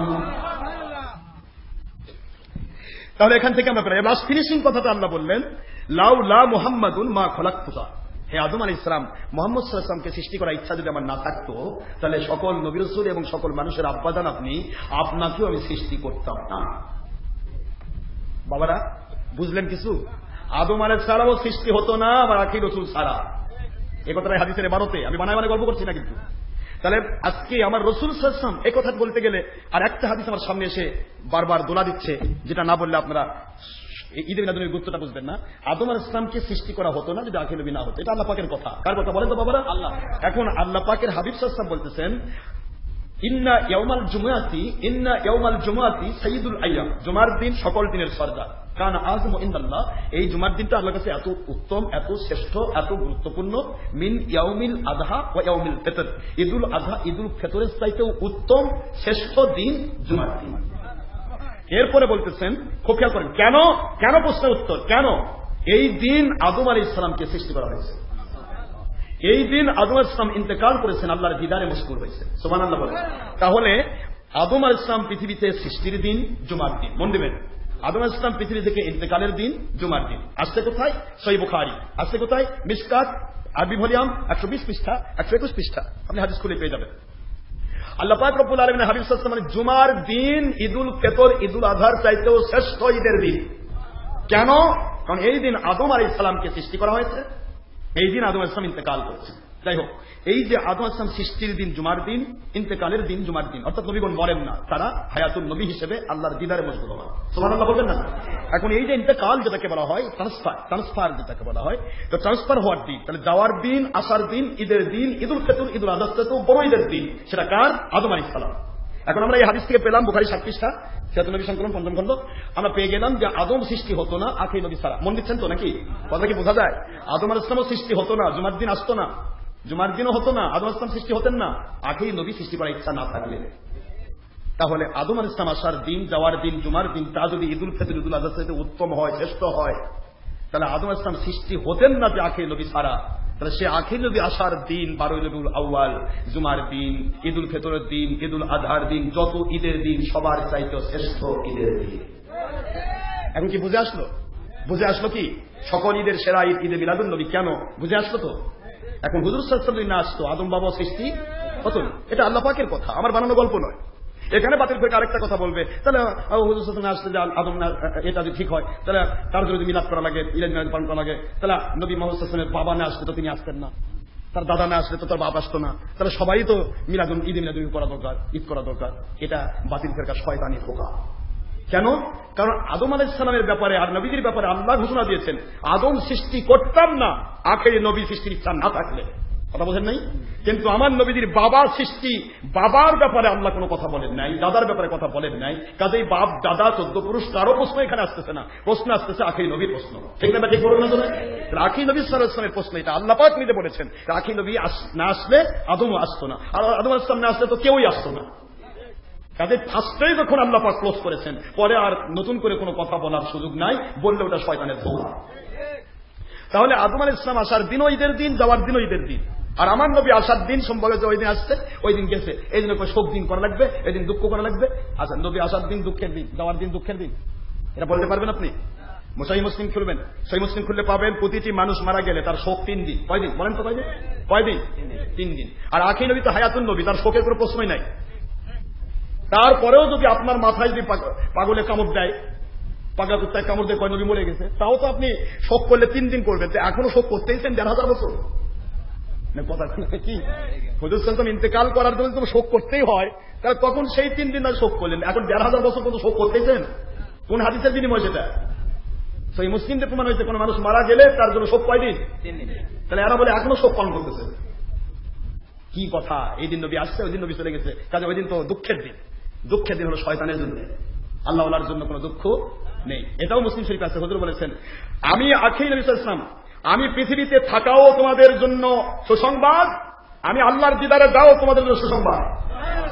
তাহলে এখান থেকে আমরা প্রায় লাস্ট ফিনিশিং কথাটা আল্লাহ বললেন লাউলা মুহাম্মাদুন মা খলাকতুকা। হে আদম আলাইহিস সালাম, মুহাম্মদ সাল্লাল্লাহু আলাইহি ওয়াসাল্লামকে সৃষ্টি করার ইচ্ছা যদি আমার না থাকতো তাহলে সকল নবী রাসূল এবং সকল মানুষের আব্বাজান আপনাকেও আমি সৃষ্টি করতাম না। বাবারা বুঝলেন কিছু? আদম আলাইহিস সালামও সৃষ্টি হতো না আমার আখির রাসূল ছাড়া। এই কথাটা হাদিসের 12তে, আমি বানায় গল্প করছি না কিন্তু। তাহলে আজকে আমার রাসূল সাল্লাল্লাহু আলাইহি ওয়াসাল্লাম এই কথা বলতে গেলে আর একটা হাদিস আমার সামনে এসে বারবার দোলা দিচ্ছে, যেটা না বললে আপনারা ঈদে মিলাদুন্নবীর গুরুত্বটা বুঝবেন না। আদম আলাইহিস সালামকে সৃষ্টি করা হতো না যদি আখির নবী না হতো। এটা আল্লাহ পাকের কথা। কার কথা বলেন তো বাবারা? আল্লাহ। এখন আল্লাহ পাকের হাবিব সাল্লাল্লাহু আলাইহি ওয়াসাল্লাম বলতেছেন ইন্না ইয়াউমাল জুমআতি সাইয়্যিদুল আইয়াম, জুমার দিন সকল দিনের সরদার। কারণ আযমু ইনদাল্লাহ, এই জুমার দিনটা আল্লাহর কাছে এত উত্তম, এত শ্রেষ্ঠ, এত গুরুত্বপূর্ণ। মিন ইয়াউমিল আযহা ওয়া ইয়াউমিল ফিতর, ঈদুল আযহা ঈদুল ফিতরের চাইতেও উত্তম শ্রেষ্ঠ দিন জুমার দিন। এরপরে বলতেছেন, খুব খেয়াল করেন, কেন প্রশ্নের উত্তর, কেন এই দিন আদম আলাইহিস সালামকে সৃষ্টি করা হয়েছে। এই দিন আদম আলাইহিস সালাম ইন্তেকাল করেছেন, আল্লাহর দিদারে মশগুল হয়েছে। সুবহানাল্লাহ বলেন। তাহলে আদম আলাইহিস সালাম পৃথিবীতে সৃষ্টির দিন জুমার দিন, মন দিবেন। আদম আলাইহিস সালাম পৃথিবী থেকে ইন্তেকালের দিন জুমার দিন। আসছে কোথায়? সহিহ বুখারী। আসছে কোথায়? মিশকাত, আরবি ভলিউম 120 পৃষ্ঠা, 121 পৃষ্ঠা, আপনি হাদিস খুলে পেয়ে যাবেন। আল্লাহ পাক রব্বুল আলামিন হাবিব সাল্লাল্লাহু আলাইহি ওয়াসাল্লাম জুমার দিন ঈদুল ফিতর, ঈদুল আজহার চাইতেও শ্রেষ্ঠ ঈদের দিন। কেন? কারণ এই দিন আদম আলাইহিস সালামকে সৃষ্টি করা হয়েছে, এই দিন আদম আলাইহিস সালাম ইন্তেকাল করেছে। যাই হোক, এই যে আদম আলাইহিস সালাম সৃষ্টির দিন জুমার দিন, ইন্তেকালের দিন জুমার দিন, অর্থাৎ নবীগণ মরেন না, তারা হায়াতুন নবী হিসেবে আল্লাহর দিদারে মশগুল হন। সুবহানাল্লাহ বলবেন না? এখন এই যে ইন্তেকাল যেটাকে বলা হয়, ট্রান্সফার যেটাকে বলা হয়, তো ট্রান্সফার হওয়ার দিন, তাহলে যাওয়ার দিন, আসার দিন, ঈদের দিন, ঈদুল ফিতর, ঈদুল আজহা তো বড় ঈদের দিন, সেটা কার? আদম আলাইহিস সালাম। এখন আমরা এই হাদিস থেকে পেলাম, বুখারী 7 পৃষ্ঠা, সিরাতুন নবী সংকলন ৫ম খণ্ড, আমরা পেয়ে গেলাম যে আদম সৃষ্টি হতো না আখির নবী ছাড়া। মন দিচ্ছেন তো নাকি? কথা কি বোঝা যায়? আদম আলাইহিস সালামও সৃষ্টি হতো না, জুমার দিন আসতো না, জুমার দিনও হতো না, আদম আলাইহিস সালাম সৃষ্টি হতেন না আখির নবী সৃষ্টি করার ইচ্ছা না থাকলে। তাহলে আদম আলাইহিস সালাম আসার দিন, যাওয়ার দিন, জুমার দিন, তা যদি ঈদুল ফিতর, ঈদুল আজহার চাইতে উত্তম হয়, শ্রেষ্ঠ হয়, তাহলে আদম আলাইহিস সালাম সৃষ্টি হতেন না যে আখির নবী ছাড়া। তাহলে সে আখির নবী আসার দিন, 12 রবিউল আউয়াল, জুমার দিন, ঈদুল ফিতরের দিন, ঈদুল আজহার দিন, যত ঈদের দিন সবার চাইতে শ্রেষ্ঠ ঈদের দিন। এখন কি বুঝে আসলো? বুঝে আসলো কি সকল ঈদের সেরা ঈদ ঈদে মিলাদুন নবী কেন? বুঝে আসলো তো? এখন হুজুর সাল্লাল্লাহু আলাইহি ওয়াসাল্লাম না আসতো, আদম বাবা সৃষ্টি হতো না। এটা আল্লাহ পাকের কথা, আমার বানানো গল্প নয়। এখানে বাতিল করে আরেকটা কথা বলবে, তাহলে হুজুর সাল্লাল্লাহু আলাইহি ওয়াসাল্লাম আসলে যে আদম না, এটা যদি ঠিক হয়, তাহলে তার যদি মিলাদ করা লাগে, ঈদ মিলাদ পালন করা লাগে, তাহলে নবী মুহাম্মদ সাল্লাল্লাহু আলাইহি ওয়াসাল্লামের বাবা না আসলে তো তিনি আসতেন না, তার দাদা না আসলে তো তার বাপ আসতো না, তাহলে সবাই তো মিলাদুন ঈদ মিলাদুন করা দরকার, ঈদ করা দরকার। এটা বাতিল ফেরকা শয়তানি ধোঁকা। কেন? কারণ আদম আলাইহিস সালামের ব্যাপারে আর নবীদের ব্যাপারে আল্লাহ ঘোষণা দিয়েছেন, আদম সৃষ্টি করতাম না আখেরি নবী সৃষ্টির ইচ্ছা না থাকলে। কথা বোঝেন নাই? কিন্তু আমার নবীদের বাবা সৃষ্টি, বাবার ব্যাপারে আল্লাহ কোনো কথা বলেন নাই, দাদার ব্যাপারে কথা বলেন নাই। কাজেই বাপ, দাদা, 14 পুরুষ কারো প্রশ্ন এখানে আসতেছে না, প্রশ্ন আসতেছে আখেরি নবীর প্রশ্ন। ঠিক না? ঠিক বলুন না? আখেরি নবী সাল্লাল্লাহু আলাইহি ওয়াসাল্লামের প্রশ্ন এটা আল্লাহ পাক নিজে বলেছেন, আখেরি নবী না আসলে আদমও আসতো না, আর আদম আলাইহিস সালাম না আসলে তো কেউই আসতো না। কাজে ফার্স্টেই যখন আল্লাহ পাক ক্লোজ করেছেন, পরে আর নতুন করে কোনো কথা বলার সুযোগ নাই, বললে ওটা শয়তানের ধোঁকা। তাহলে আদম আলাইহিস সালাম আসার দিনও ঈদের দিন, যাওয়ার দিনও ঈদের দিন। আর আমার নবী আসার দিন সম্পর্কে যে ওই দিন আসছে, ওই দিন গেছে, এই দিন শোক দিন করা লাগবে, এই দিন দুঃখ করা লাগবে। আচ্ছা, নবী আসার দিন দুঃখের দিন, যাওয়ার দিন দুঃখের দিন, এটা বলতে পারবেন আপনি? সহিহ মুসলিম খুলবেন, সহিহ মুসলিম খুললে পাবেন প্রতিটি মানুষ মারা গেলে তার শোক 3 দিন। কয় দিন বলেন তো? কয় দিন? কয় দিন? 3 দিন। আর আখির নবী তো হায়াতুন নবী, তার শোকের কোনো প্রশ্নই নাই। তারপরেও যদি আপনার মাথায় যদি পাগলে কামড় দেয়, পাগলা কুত্তায় কামড় দিয়ে কয় নবী মরে গেছে, তাও তো আপনি শোক করলে 3 দিন করবেন। এখনো শোক করতেইছেন 1500 বছর। কথা কি হুজুর সাল্লাল্লাহু ইন্তেকাল করার জন্য তো শোক করতেই হয়, তাহলে তখন সেই 3 দিন আর শোক করলেন, এখন 1500 বছর পর্যন্ত শোক করতেইছেন। কোন হাদিসের বিনিময় সেটা? সেই মুসলিমদের প্রমাণ হয়েছে, কোন মানুষ মারা গেলে তার জন্য শোক কয় দিন? 3 দিন। তাহলে এরা বলে এখনো শোক পালন করতেছে। কি কথা? এই দিন নবী আসছে, ওই দিন নবী চলে গেছে, কাজে ওই দিন তো দুঃখের দিন। দুঃখের দিন হলো শয়তানের জন্য, আল্লাহ ওয়ালার জন্য কোনো দুঃখ নেই। এটাও মুসলিম শরীফ আছে, হুজুর বলেছেন, আমি আখির নবী সাল্লাল্লাহু আলাইহি ওয়াসাল্লাম, আমি পৃথিবীতে থাকাও তোমাদের জন্য সুসংবাদ, আমি আল্লাহর দিদারে যাও তোমাদের জন্য সুসংবাদ।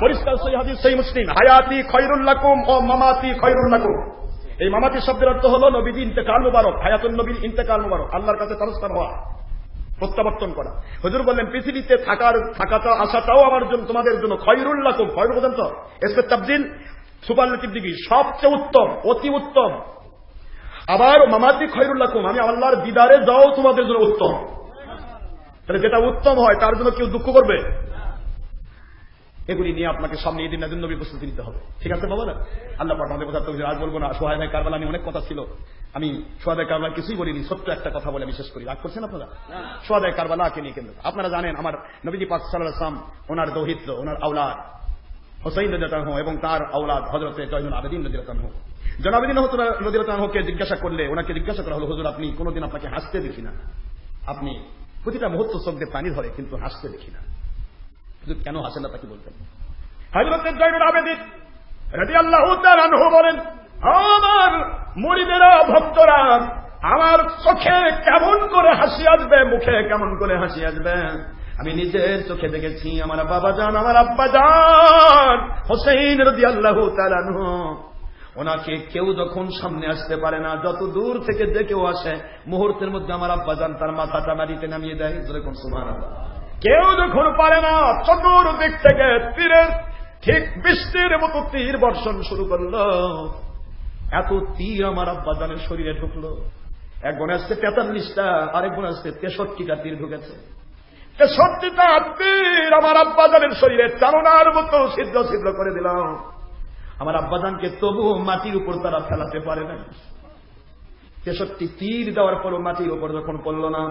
পরিষ্কার সহিহ হাদিস, সহিহ মুসলিম, হায়াতি খায়রুল লাকুম ও মামাতি খায়রুল লাকুম। এই মামাতি শব্দের অর্থ হলো নবীজি ইন্তেকাল মুবারক, হায়াতুন নবীর ইন্তেকাল মুবারক, আল্লাহর কাছে ট্রান্সফার হওয়া, প্রত্যাবর্তন করা। হুজুর বললেন পৃথিবীতে থাকাটা আসাটাও আমার জন্য, তোমাদের জন্য খায়রুল লাকুম। খায়রুল পর্যন্ত ইসমে তাবদীল, সুপারলেটিভ ডিগ্রি, সবচেয়ে উত্তম, অতি উত্তম। আবার মামাতি খায়রুল লাকুম, আমি আল্লাহর দিদারে যাও তোমাদের জন্য উত্তম। তাহলে যেটা উত্তম হয় তার জন্য কেউ দুঃখ করবে? এগুলি নিয়ে আপনাকে সামনে ঈদ মিলাদুন নবীর প্রস্তুতি নিতে হবে। ঠিক আছে বাবা? না আল্লাহ পাক আমাদের কথা তো আজ বলবো না। সোহাদায়ে কারবালা নিয়ে অনেক কথা ছিল, আমি সোহাদায়ে কারবালা কিছুই বলিনি, ছোট্ট একটা কথা বলে বিশেষ করি। রাগ করছেন আপনারা? সোহাদায়ে কারবালাকে নিয়ে কেন্দ্র, আপনারা জানেন আমার নবীজি পাক সাল্লাল্লাহু আলাইহি ওয়াসাল্লাম, ওনার দৌহিত্র, ওনার আওলাদ হুসাইন রাদিয়াল্লাহু আনহু এবং তার আওলাদ হযরতে জয়নুল আবেদিন রাদিয়াল্লাহু আনহু, জনাবেদিন রাদিয়াল্লাহু আনহুকে জিজ্ঞাসা করলে, ওনাকে জিজ্ঞাসা করা হলো, হুজুর আপনি কোনোদিন আপনাকে হাসতে দেখি না, আপনি প্রতিটা মুহূর্ত চোখ দিয়ে পানি ধরে কিন্তু হাসতে দেখি না, হুজুর কেন হাসেন না? তাকে বলতেন। হযরত জয়নুল আবেদিন রাদিয়াল্লাহু তাআলা আনহু বলেন, আমার মুরিদেরা, ভক্তরা, আমার চোখে কেমন করে হাসি আসবে, মুখে কেমন করে হাসি আসবে, আমি নিজের চোখে দেখেছি। আমার বাবা জান, আমার আব্বা জান হুসাইন রাদিয়াল্লাহু তাআলা আনহু, ওনাকে কেউ যখন সামনে আসতে পারে না, যত দূর থেকে দেখেও আসে, মুহূর্তের মধ্যে আমার আব্বা জান তার মাথাটা মাটিতে নামিয়ে দেয়। যেরকম সুবহানাল্লাহ। কেউ যখন পারে না, চতুর্দিক থেকে ঠিক বৃষ্টির মতো তীর বর্ষণ শুরু করলো। এত তীর আমার আব্বাজানের শরীরে ঢুকলো। এক গুণ আসছে 43টা, আরেক গুণ আসছে 63টা তীর ঢুকেছে। 63টা তীর আমার আব্বাজানের শরীরে চালনার মতো ছিদ্র ছিদ্র করে দিলাম। আমার আব্বাজানকে তবু মাটির উপর তারা ফেলাতে পারে না। 63 তীর দেওয়ার পরও মাটির উপর যখন পড়ল না,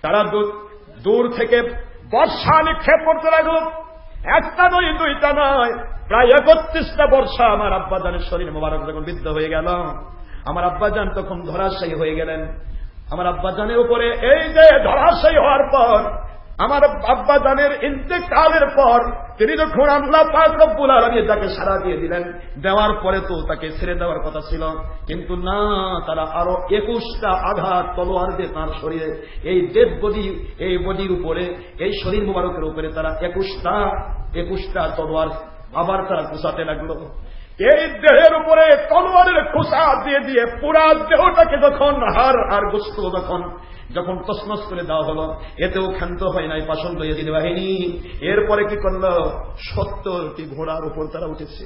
তারা দূর থেকে বর্ষা নিক্ষেপ করতে লাগলো। একটা নয়, দুইটা নয়, প্রায় 31টা বর্ষা আমার আব্বাজানের শরীর মোবারক যখন বিদ্ধ হয়ে গেল, আমার আব্বাজান তখন ধরাশায়ী হয়ে গেলেন। আমার আব্বাজানের উপরে এই যে ধরাশায়ী হওয়ার পর, আমার আব্বাজানের ইন্তেকালের পর তিনি যখন আল্লাহ পাক রব্বুল আলামিন তাকে সাড়া দিয়ে দিলেন, দেওয়ার পরে তো তাকে ছেড়ে দেওয়ার কথা ছিল, কিন্তু না, তারা আরো 21টা আঘাত তলোয়ার দিয়ে তাঁর শরীরে, এই ডেড বডি, এই বডির উপরে, এই শরীর মোবারকের উপরে তারা 21টা তলোয়ার আবার তারা কুচাতে লাগলো। এই দেহের উপরে তলোয়ারের খোসা দিয়ে দিয়ে পুরা দেহটাকে যখন হাড় আর গোশত যখন তছনছ করে দেওয়া হলো, এতেও ক্ষান্ত হয় নাই পাষণ্ড ইয়াজিদ বাহিনী। এরপরে কি করলো? 70টি ঘোড়ার উপর তারা উঠেছে।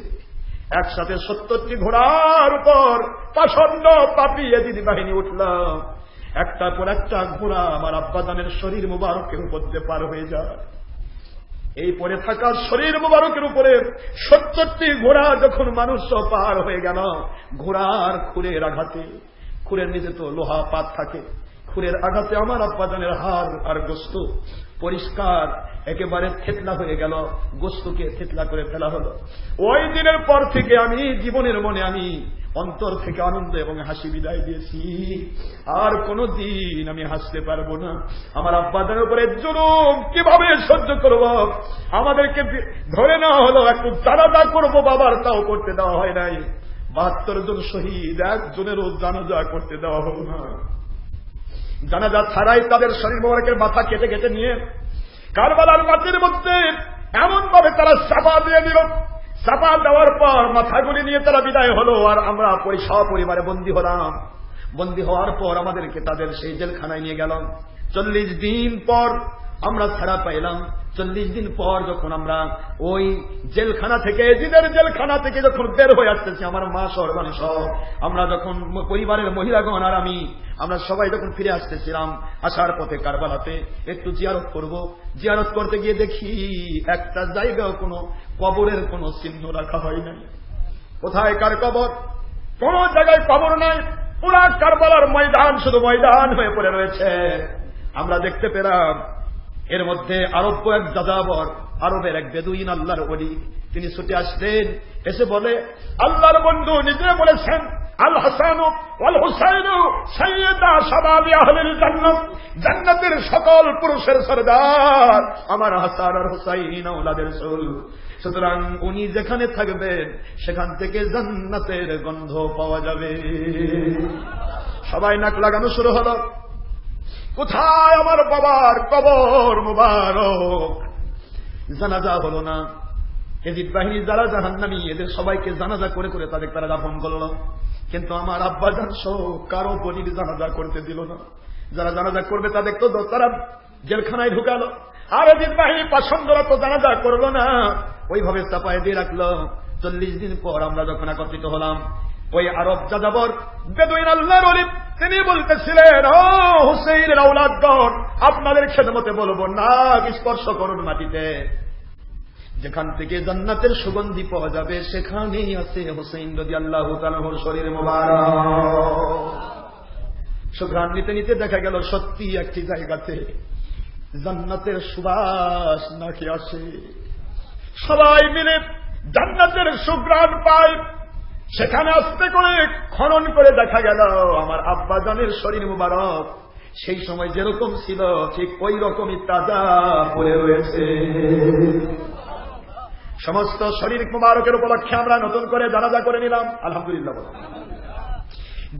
একসাথে 70টি ঘোড়ার উপর পাষণ্ড পাপী ইয়াজিদ বাহিনী উঠল। একটার পর একটা ঘোড়া আমার আব্বাজানের শরীর মুবারকের উপর দিয়ে পার হয়ে যায়। এই পরে থাকা শরীর মুবারকের উপরে 70টি ঘোড়া যখন মানুষ পার হয়ে গেল, ঘোড়ার খুরের আঘাতে, খুরের নিচে তো লোহা পাত থাকে, খুরের আঘাতে আমার আব্বাজানের হাড় আর গোশত পরিষ্কার একেবারে থেতলা হয়ে গেল, গোশতকে থেতলা করে ফেলা হলো। ওই দিনের পর থেকে আমি জীবনের মনে আমি অন্তর থেকে আনন্দ এবং হাসি বিদায় দিয়েছি। আর কোনো দিন আমি হাসতে পারবো না। আমার আব্বাজানের উপরে জুলুম কিভাবে সহ্য করব? আমাদেরকে ধরে নেওয়া হলো, একটু জানাজা করবো বাবার, তাও করতে দেওয়া হয় নাই। 72 জন শহীদ, একজনেরও জানাজা করতে দেওয়া হলো না। জানাজা ছাড়াই তাদের শরীর মোবারকের মাথা কেটে কেটে নিয়ে কারবালার মাটির মধ্যে এমন ভাবে তারা চাপা দিয়ে দিল। চাপা দেওয়ার পর মাথাগুলি নিয়ে তারা বিদায় হলো। আর আমরা সপরিবারে বন্দী হলাম। বন্দী হওয়ার পর আমাদেরকে তাদের সেই জেলখানায় নিয়ে গেল। 40 দিন পর আমরা ছাড়া পাইলাম। 40 দিন পর যখন আমরা ওই জেলখানা থেকে, এজিদের জেলখানা থেকে যখন বের হয়ে আসতেছি, আমার মা সর্বানি সহ আমরা যখন পরিবারের মহিলাগণ আর আমরা সবাই যখন ফিরে আসতেছিলাম, আসার পথে কারবালাতে একটু জিয়ারত করব। জিয়ারত করতে গিয়ে দেখি একটা জায়গাও কোনো কবরের কোনো চিহ্ন রাখা হয় নাই। কোথায় কার কবর? কোন জায়গায় কবর নাই। পুরা কারবালার ময়দান শুধু ময়দান হয়ে পড়ে রয়েছে। আমরা দেখতে পেলাম এর মধ্যে আরব্য এক যাযাবর, আরবের এক বেদুইন আল্লাহর ওলি, তিনি ছুটে আসলেন। এসে বলে, আল্লাহর বন্ধু নিজে বলেছেন, আল হাসান ওয়াল হুসাইন সাইয়্যিদা শাবাবি আহলিল জান্নাত, জান্নাতের সকল পুরুষের সরদার আমার হাসান আর হুসাইন আওলাদের রাসূল। সুতরাং উনি যেখানে থাকবেন সেখান থেকে জান্নাতের গন্ধ পাওয়া যাবে। সবাই নাক লাগানো শুরু হলো। কোথায় আমার বাবার কবর মুবারক? জানাজা হলো না। এজিদ বাহিনী যারা জাহান্নামী, এদের সবাইকে জানাজা করে করে তাদের তারা দাফন করল। কিন্তু আমার আব্বাজান সহ কারো বলির জানাজা করতে দিল না। যারা জানাজা করবে তাদের তো তারা জেলখানায় ঢুকালো। আর এজিদ বাহিনী পাষণ্ডরা তো জানাজা করলো না, ওইভাবে চাপায় দিয়ে রাখলো। 40 দিন পর আমরা যখন একত্রিত হলাম, ওই আরব যাযাবর বেদুইন আল্লাহর ওলি তিনি বলতেছিলেন, ও হুসাইনের আওলাদগণ, আপনাদের খেদমতে বলবো না, স্পর্শ করুন মাটিতে। যেখান থেকে জান্নাতের সুগন্ধি পাওয়া যাবে সেখানেই আছে হুসাইন রাদিয়াল্লাহু তাআলার শরীর মোবারক। সুঘ্রাণ নিতে নিতে দেখা গেল সত্যি একটি জায়গাতে জান্নাতের সুবাস নাকি আসে। সবাই মিলে জান্নাতের সুঘ্রাণ পায়। সেখানে আস্তে করে খনন করে দেখা গেল আমার আব্বাজানের শরীর মুবারক সেই সময় যেরকম ছিল ঠিক ওই রকমই তাজা পড়ে রয়েছে। সমস্ত শরীর মুবারকের উপলক্ষে আমরা নতুন করে জানাজা করে নিলাম। আলহামদুলিল্লাহ,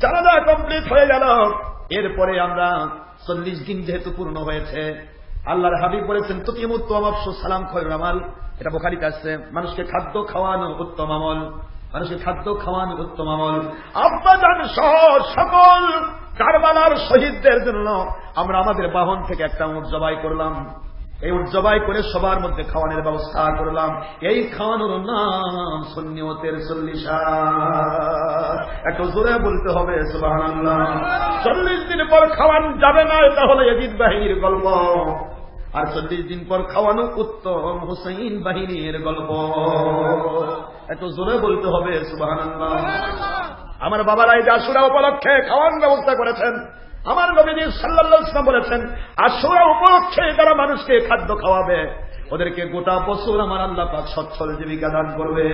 জানাজা কমপ্লিট হয়ে গেল। এরপরে আমরা 40 দিন যেহেতু পূর্ণ হয়েছে, আল্লাহর হাবিব বলেছেন, তুতিমুত ওয়াফশু সালাম খায়রুল আমাল। এটা বুখারীতে আছে, মানুষকে খাদ্য খাওয়ানো উত্তম আমল, মানুষকে খাদ্য খাওয়ানো উত্তম আমল। আব্বাজান সহ সকল কারবালার শহীদদের জন্য আমরা আমাদের বাহন থেকে একটা উট জবাই করলাম। এই উট জবাই করে সবার মধ্যে খাওয়ানোর ব্যবস্থা করলাম। এই খাওয়ানোর নাম সুন্নিয়তের 40। একটু জোরে বলতে হবে সুবহানাল্লাহ। 40 দিন পর খাওয়ানো যাবে না, এটা হলো ইয়াজিদ বাহিনীর গল্প। আর 40 দিন পর খাওয়ানো উত্তম হুসাইন বাহিনীর গল্প। একটু জোরে বলতে হবে সুবহানাল্লাহ। আমার বাবারা এই আশুরা উপলক্ষে খাওয়ার ব্যবস্থা করেছেন। আমার নবীজি সাল্লাল্লাহু আলাইহি ওয়াসাল্লাম বলেছেন, আশুরা উপলক্ষে যারা মানুষকে খাদ্য খাওয়াবে ওদেরকে গোটা বছর আমার আল্লাহ পাক সচ্ছল জীবিকা দান করবে।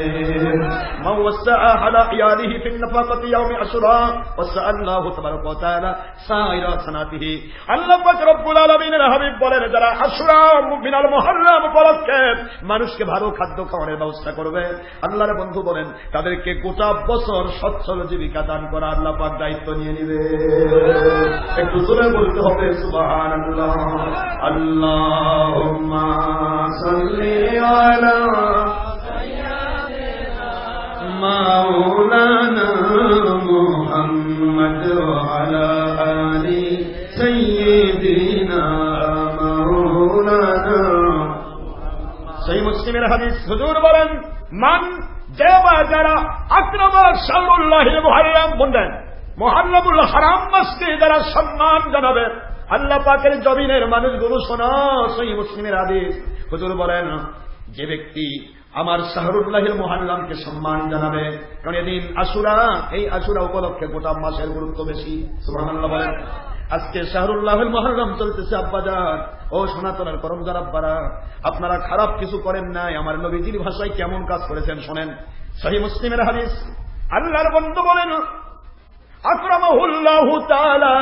মাওয়াসা আলা ইয়ালিহি ফিন নাফাকাতি ইয়াউমি আশুরা ওয়াসাল্লাহু তাবারাকা ওয়া তাআলা সাইরা সানাতিহি। আল্লাহ পাক রব্বুল আলামিনের হাবিব বলেন, যারা আশুরা মিনাল মুহররম উপলক্ষে মানুষকে ভালো খাদ্য খাওয়ানোর ব্যবস্থা করবে, আল্লাহর বন্ধু বলেন তাদেরকে গোটা বছর সচ্ছল জীবিকা দান করা আল্লাহ পাক দায়িত্ব নিয়ে নেবে। একটু জোরে বলতে হবে সুবহানাল্লাহ। আল্লাহুম্মা সাল্লি আলা মাওলানা মুহাম্মদ ওয়া আলা আলি সাইয়্যিদিনা মাওলানা। সহিহ মুসলিমের হাদিস, হুজুর বলেন, মান দেবা যারা আকরামা শাহরুল্লাহিল মুহররম বলেন, মুহররমুল হারাম মাসকে যারা সম্মান জানাবে, আল্লাহ পাকের জমিনের মানুষগুলো শোনো, সহিহ মুসলিমের হাদিস, হুজুর বলেন যে ব্যক্তি আমার শাহরুল্লাহিল মুহররমকে সম্মান জানাবে, কারণ এদিন আশুরা, এই আশুরা উপলক্ষে গোটা মাসের গুরুত্ব বেশি। সুবহানাল্লাহ বলেন। আজকে শাহরুল্লাহিল মুহররম চলতেছে আব্বাজান ও সনাতনের করমজার আব্বারা, আপনারা খারাপ কিছু করেন নাই, আমার নবীজির ভাষায় কেমন কাজ করেছেন শোনেন। সহিহ মুসলিমের হাদিস, আল্লাহর বন্ধু বলেন, আকরামাহুল্লাহু তাআলা,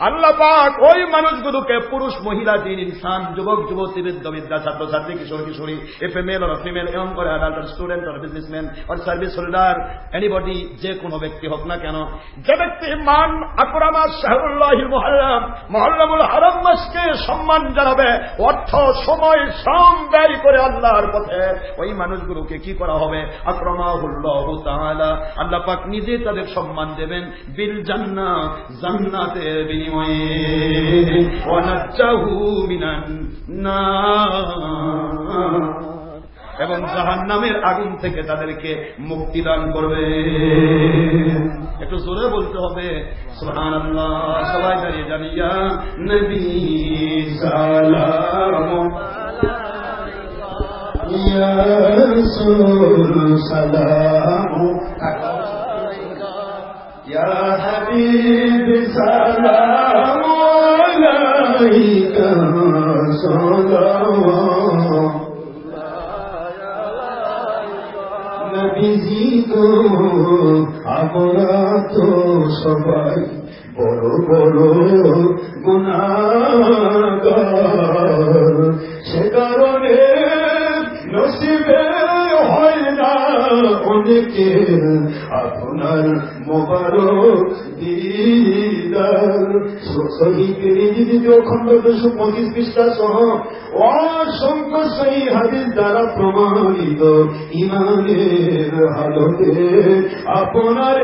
আল্লাহ পাক ওই মানুষগুলোকে, পুরুষ মহিলা জিন ইনসান, যুবক যুবতী, বৃদ্ধ বৃদ্ধা, ছাত্র ছাত্রী, কিশোর কিশোরী, এ মেল অর ফিমেল, এবং করে adult, student or businessman or service holder, anybody, যে কোনো ব্যক্তি হোক না কেন, যে ব্যক্তি মান আকরামা শাহরুল্লাহিল মুহররম, মুহররমুল হারাম মাসকে সম্মান জানাবে, অর্থ সময় শ্রম ব্যয় করে আল্লাহর পথে, ওই মানুষগুলোকে কি করা হবে? আকরামাহুল্লাহু তাআলা, আল্লাহ পাক নিজে তাদের সম্মান দেবেন, বিল জান্নাহ, জান্নাতের বিনিময়ে, এবং জাহান্নামের আগুন থেকে তাদেরকে মুক্তি দান করবে। একটু জোরে বলতে হবে সুবহানাল্লাহ। সবাই দাঁড়িয়ে জানিয়া নবী সালাম ইয়া রাসূল সালাম ইয়া হাবিব সালাম আলাইকা সালাম। নবীজি তো আমরা তো সবাই বড় বড় গুনাহগার, সে কারণে নসিবে হয় না অনেকের আপনার মোবারক দিদার। খন্ড 225 পৃষ্ঠা সহ অসংখ্য সহিহ হাদিস দ্বারা প্রমাণিত ইমানের হালতে আপনার